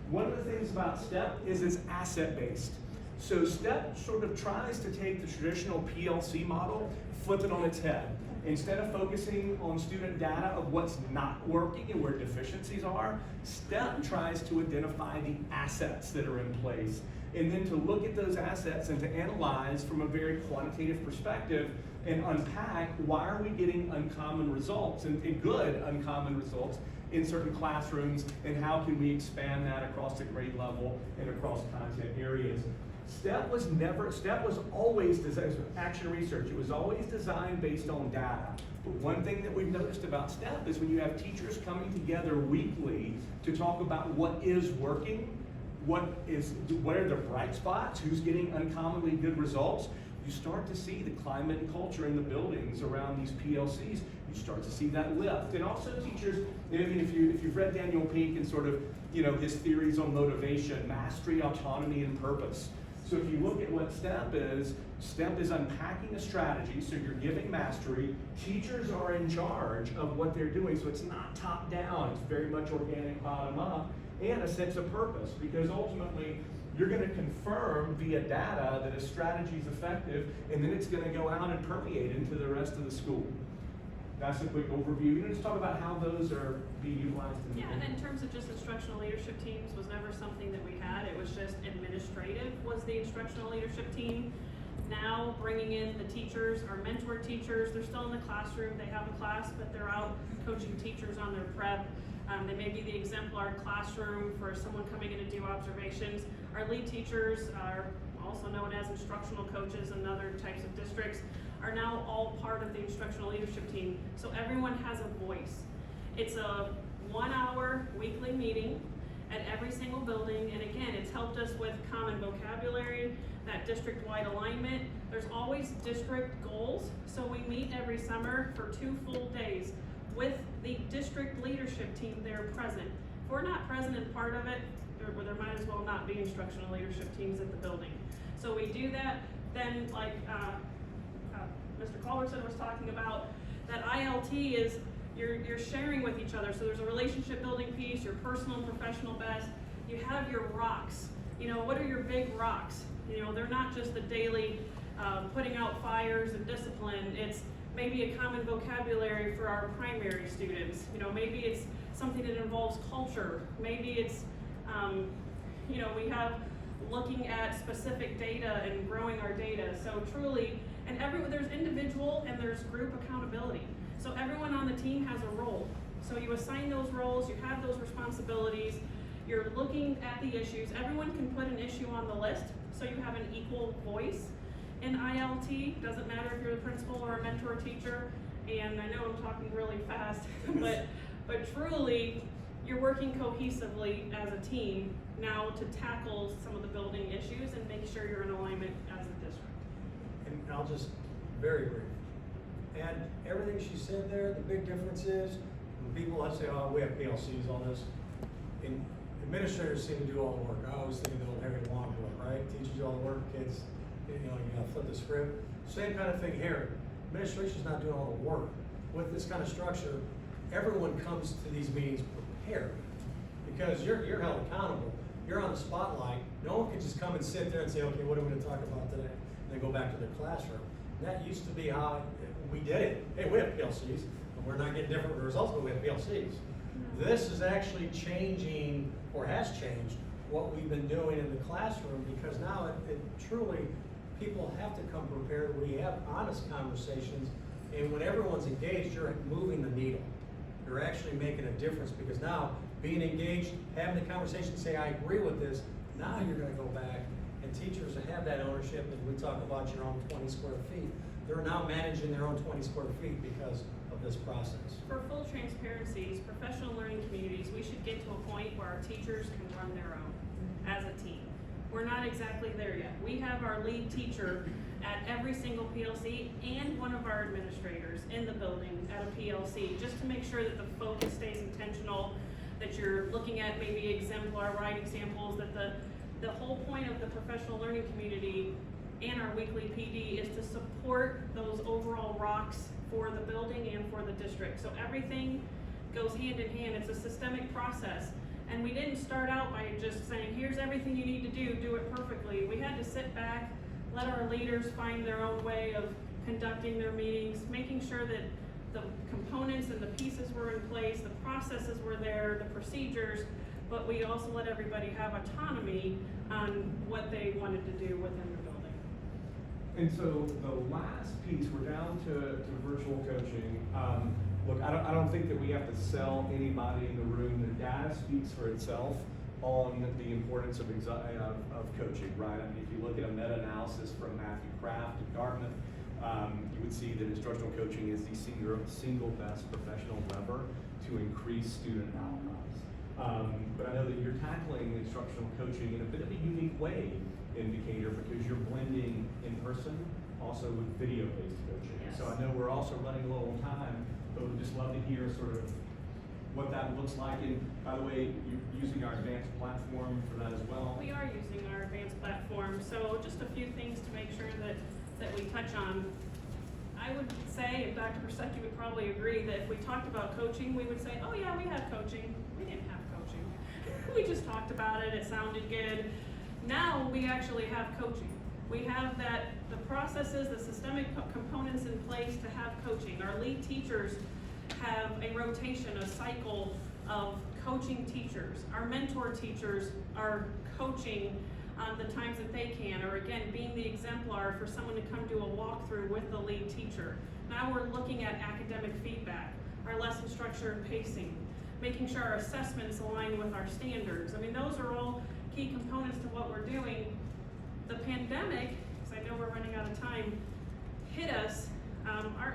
One of the things about STEP is it's asset-based. So STEP sort of tries to take the traditional PLC model, flip it on its head. Instead of focusing on student data of what's not working and where deficiencies are, STEP tries to identify the assets that are in place, and then to look at those assets and to analyze from a very quantitative perspective and unpack why are we getting uncommon results and good uncommon results in certain classrooms, and how can we expand that across the grade level and across content areas. STEP was always designed, action research, it was always designed based on data. But one thing that we've noticed about STEP is when you have teachers coming together weekly to talk about what is working, what are the bright spots, who's getting uncommonly good results, you start to see the climate and culture in the buildings around these PLCs. You start to see that lift. And also teachers, I mean, if you've read Daniel Pink and sort of, his theories on motivation, mastery, autonomy, and purpose. So if you look at what STEP is unpacking a strategy, so you're giving mastery. Teachers are in charge of what they're doing, so it's not top down, it's very much organic, bottom up, and a sense of purpose, because ultimately, you're gonna confirm via data that a strategy is effective, and then it's gonna go out and permeate into the rest of the school. That's a quick overview. Just talk about how those are being utilized in the Yeah, and in terms of just instructional leadership teams was never something that we had. It was just administrative was the instructional leadership team. Now bringing in the teachers, our mentor teachers, they're still in the classroom. They have a class, but they're out coaching teachers on their prep. They may be the exemplar classroom for someone coming in to do observations. Our lead teachers are also known as instructional coaches in other types of districts, are now all part of the instructional leadership team. So everyone has a voice. It's a 1 hour weekly meeting at every single building. And again, it's helped us with common vocabulary, that district-wide alignment. There's always district goals. So we meet every summer for 2 full days with the district leadership team there present. If we're not present in part of it, there might as well not be instructional leadership teams at the building. So we do that. Then like Mr. Culbertson was talking about, that ILT is you're sharing with each other. So there's a relationship building piece, your personal and professional best. You have your rocks. What are your big rocks? They're not just the daily putting out fires and discipline. It's maybe a common vocabulary for our primary students. Maybe it's something that involves culture. Maybe it's, we have looking at specific data and growing our data. So truly, and there's individual and there's group accountability. So everyone on the team has a role. So you assign those roles, you have those responsibilities, you're looking at the issues. Everyone can put an issue on the list, so you have an equal voice. In ILT, doesn't matter if you're the principal or a mentor teacher, and I know I'm talking really fast, but truly, you're working cohesively as a team now to tackle some of the building issues and make sure you're in alignment as a district. And I'll just, very brief, and everything she said there, the big difference is, when people say, oh, we have PLCs, all this, and administrators seem to do all the work. I always think of the old Harry Long book, right? Teachers do all the work, kids, you gotta flip the script. Same kind of thing here. Administration's not doing all the work. With this kind of structure, everyone comes to these meetings prepared, because you're held accountable. You're on the spotlight. No one can just come and sit there and say, okay, what are we gonna talk about today? And then go back to their classroom. And that used to be how we did it. Hey, we have PLCs, and we're not getting different results, but we have PLCs. This is actually changing, or has changed, what we've been doing in the classroom, because now it truly, people have to come prepared. We have honest conversations, and when everyone's engaged, you're moving the needle. You're actually making a difference, because now, being engaged, having the conversation, say, I agree with this, now you're gonna go back, and teachers that have that ownership, and we talk about your own 20 square feet, they're now managing their own 20 square feet because of this process. For full transparencies, professional learning communities, we should get to a point where our teachers can run their own as a team. We're not exactly there yet. We have our lead teacher at every single PLC and one of our administrators in the building at a PLC, just to make sure that the focus stays intentional, that you're looking at maybe exemplar writing samples, that the whole point of the professional learning community and our weekly PD is to support those overall rocks for the building and for the district. So everything goes hand in hand. It's a systemic process. And we didn't start out by just saying, here's everything you need to do it perfectly. We had to sit back, let our leaders find their own way of conducting their meetings, making sure that the components and the pieces were in place, the processes were there, the procedures, but we also let everybody have autonomy on what they wanted to do within the building. And so the last piece, we're down to virtual coaching. Look, I don't think that we have to sell anybody in the room. The data speaks for itself on the importance of coaching, right? I mean, if you look at a meta-analysis from Matthew Kraft at Dartmouth, you would see that instructional coaching is the single best professional lever to increase student outcomes. But I know that you're tackling instructional coaching in a bit of a unique way, Indicator, because you're blending in person, also with video-based coaching. Yes. So I know we're also running low on time, but we'd just love to hear sort of what that looks like. And by the way, you're using our advanced platform for that as well. We are using our advanced platform, so just a few things to make sure that we touch on. I would say, and Dr. Persecki would probably agree, that if we talked about coaching, we would say, oh yeah, we have coaching. We didn't have coaching. We just talked about it, it sounded good. Now we actually have coaching. We have the processes, the systemic components in place to have coaching. Our lead teachers have a rotation, a cycle of coaching teachers. Our mentor teachers are coaching the times that they can, or again, being the exemplar for someone to come do a walkthrough with the lead teacher. Now we're looking at academic feedback, our lesson structure and pacing, making sure our assessments align with our standards. I mean, those are all key components to what we're doing. The pandemic, because I know we're running out of time, hit us.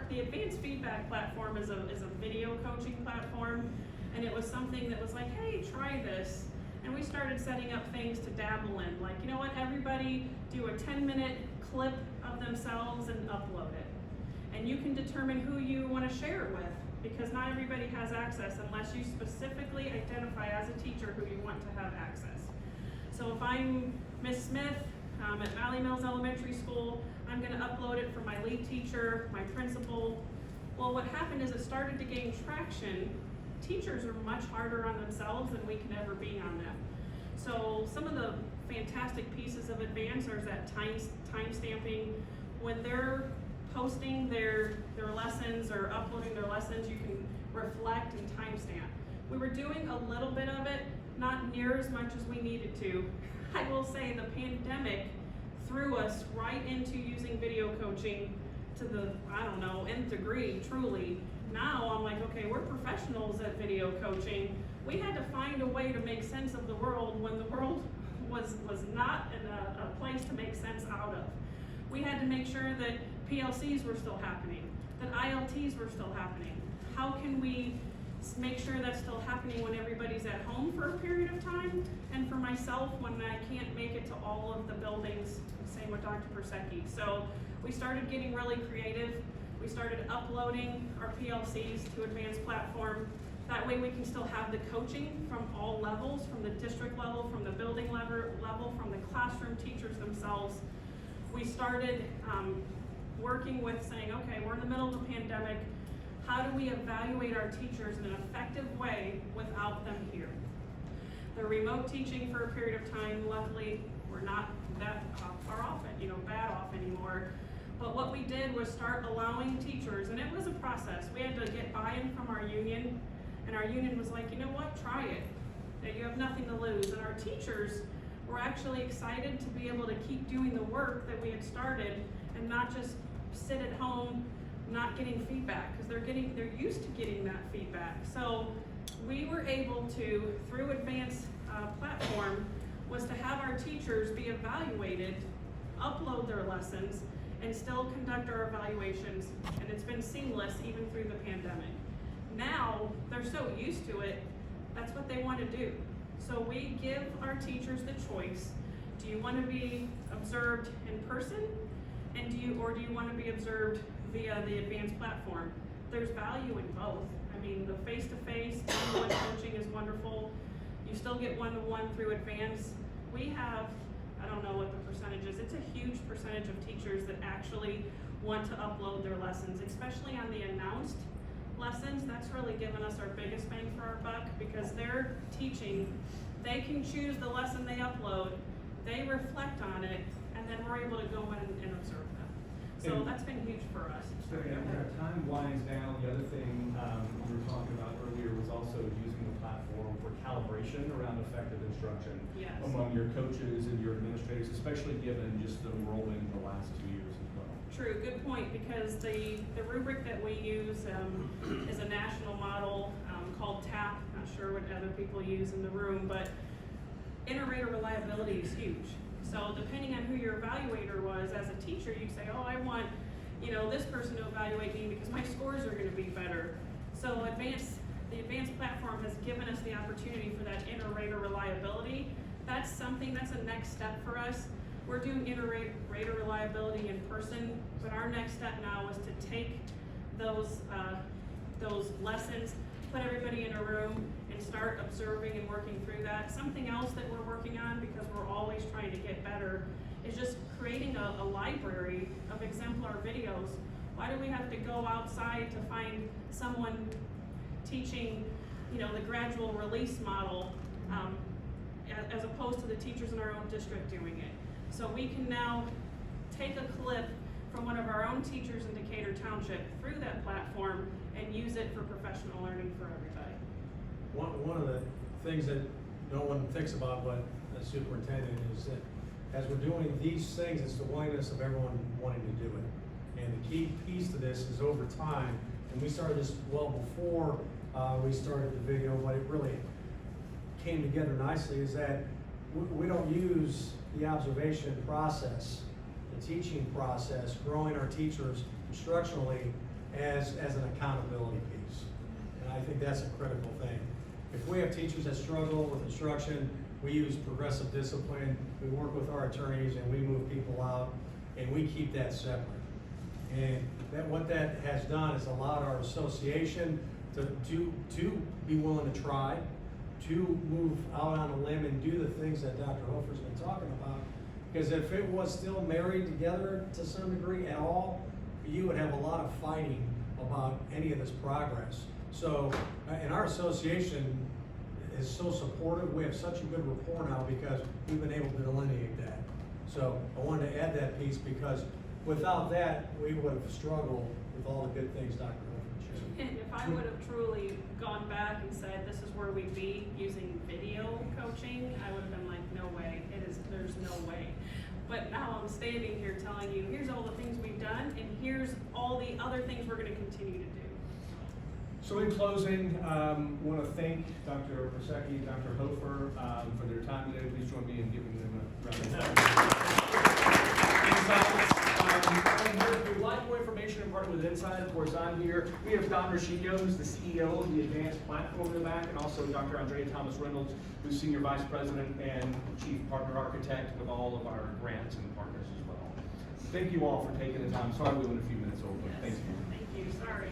The advanced feedback platform is a video coaching platform, and it was something that was like, hey, try this. And we started setting up things to dabble in, like, you know what, everybody do a 10-minute clip of themselves and upload it. And you can determine who you want to share it with, because not everybody has access unless you specifically identify as a teacher who you want to have access. So if I'm Miss Smith at Valley Mills Elementary School, I'm going to upload it for my lead teacher, my principal. Well, what happened is it started to gain traction. Teachers are much harder on themselves than we can ever be on them. So some of the fantastic pieces of advance are that time stamping. When they're posting their lessons or uploading their lessons, you can reflect and timestamp. We were doing a little bit of it, not near as much as we needed to. I will say the pandemic threw us right into using video coaching to the, I don't know, nth degree, truly. Now I'm like, okay, we're professionals at video coaching. We had to find a way to make sense of the world when the world was not in a place to make sense out of. We had to make sure that PLCs were still happening, that ILTs were still happening. How can we make sure that's still happening when everybody's at home for a period of time? And for myself, when I can't make it to all of the buildings, same with Dr. Persecki. So we started getting really creative. We started uploading our PLCs to advanced platform. That way we can still have the coaching from all levels, from the district level, from the building level, from the classroom teachers themselves. We started working with saying, okay, we're in the middle of a pandemic. How do we evaluate our teachers in an effective way without them here? They're remote teaching for a period of time. Luckily, we're not that far off it, bad off anymore. But what we did was start allowing teachers, and it was a process. We had to get buy-in from our union, and our union was like, you know what, try it. That you have nothing to lose. And our teachers were actually excited to be able to keep doing the work that we had started and not just sit at home not getting feedback, because they're used to getting that feedback. So we were able to, through advanced platform, was to have our teachers be evaluated, upload their lessons, and still conduct our evaluations, and it's been seamless even through the pandemic. Now, they're so used to it, that's what they want to do. So we give our teachers the choice. Do you want to be observed in person, and do you want to be observed via the advanced platform? There's value in both. I mean, the face-to-face, one-on-one coaching is wonderful. You still get one-to-one through advanced. We have, I don't know what the percentage is, it's a huge percentage of teachers that actually want to upload their lessons, especially on the announced lessons. That's really given us our biggest bang for our buck, because they're teaching, they can choose the lesson they upload, they reflect on it, and then we're able to go in and observe them. So And that's been huge for us. Stephanie, when our time winds down, the other thing we were talking about earlier was also using the platform for calibration around effective instruction Yes. among your coaches and your administrators, especially given just the enrollment in the last 2 years as well. True, good point, because the rubric that we use is a national model called TAP. Not sure what other people use in the room, but inter-rater reliability is huge. So depending on who your evaluator was, as a teacher, you say, oh, I want this person to evaluate me because my scores are going to be better. So the advanced platform has given us the opportunity for that inter-rater reliability. That's a next step for us. We're doing inter-rater reliability in person, but our next step now is to take those lessons, put everybody in a room, and start observing and working through that. Something else that we're working on, because we're always trying to get better, is just creating a library of exemplar videos. Why do we have to go outside to find someone teaching, you know, the gradual release model, as opposed to the teachers in our own district doing it? So we can now take a clip from one of our own teachers in Decatur Township through that platform and use it for professional learning for everybody. One of the things that no one thinks about, but the superintendent, is that as we're doing these things, it's the willingness of everyone wanting to do it. And the key piece to this is over time, and we started this well before we started the video, but it really came together nicely, is that we don't use the observation process, the teaching process, growing our teachers instructionally as an accountability piece. And I think that's a critical thing. If we have teachers that struggle with instruction, we use progressive discipline, we work with our attorneys, and we move people out, and we keep that separate. And what that has done is allowed our association to be willing to try, to move out on a limb and do the things that Dr. Hofer's been talking about. Because if it was still married together to some degree at all, you would have a lot of fighting about any of this progress. So, and our association is so supportive. We have such a good rapport now because we've been able to delineate that. So I wanted to add that piece because without that, we would have struggled with all the good things Dr. Hofer shared. And if I would have truly gone back and said, this is where we'd be using video coaching, I would have been like, no way, there's no way. But now I'm standing here telling you, here's all the things we've done, and here's all the other things we're gonna continue to do. So in closing, want to thank Dr. Persecki and Dr. Hofer for their time today. Please join me in giving them a round of applause. And if you'd like more information and partner with Inside, of course, I'm here. We have Don Rashio, who's the CEO of the Advanced Platform in the back, and also Dr. Andrea Thomas Reynolds, who's Senior Vice President and Chief Partner Architect with all of our grants and partners as well. Thank you all for taking the time. Sorry we went a few minutes over. Yes. Thank you. Thank you, sorry.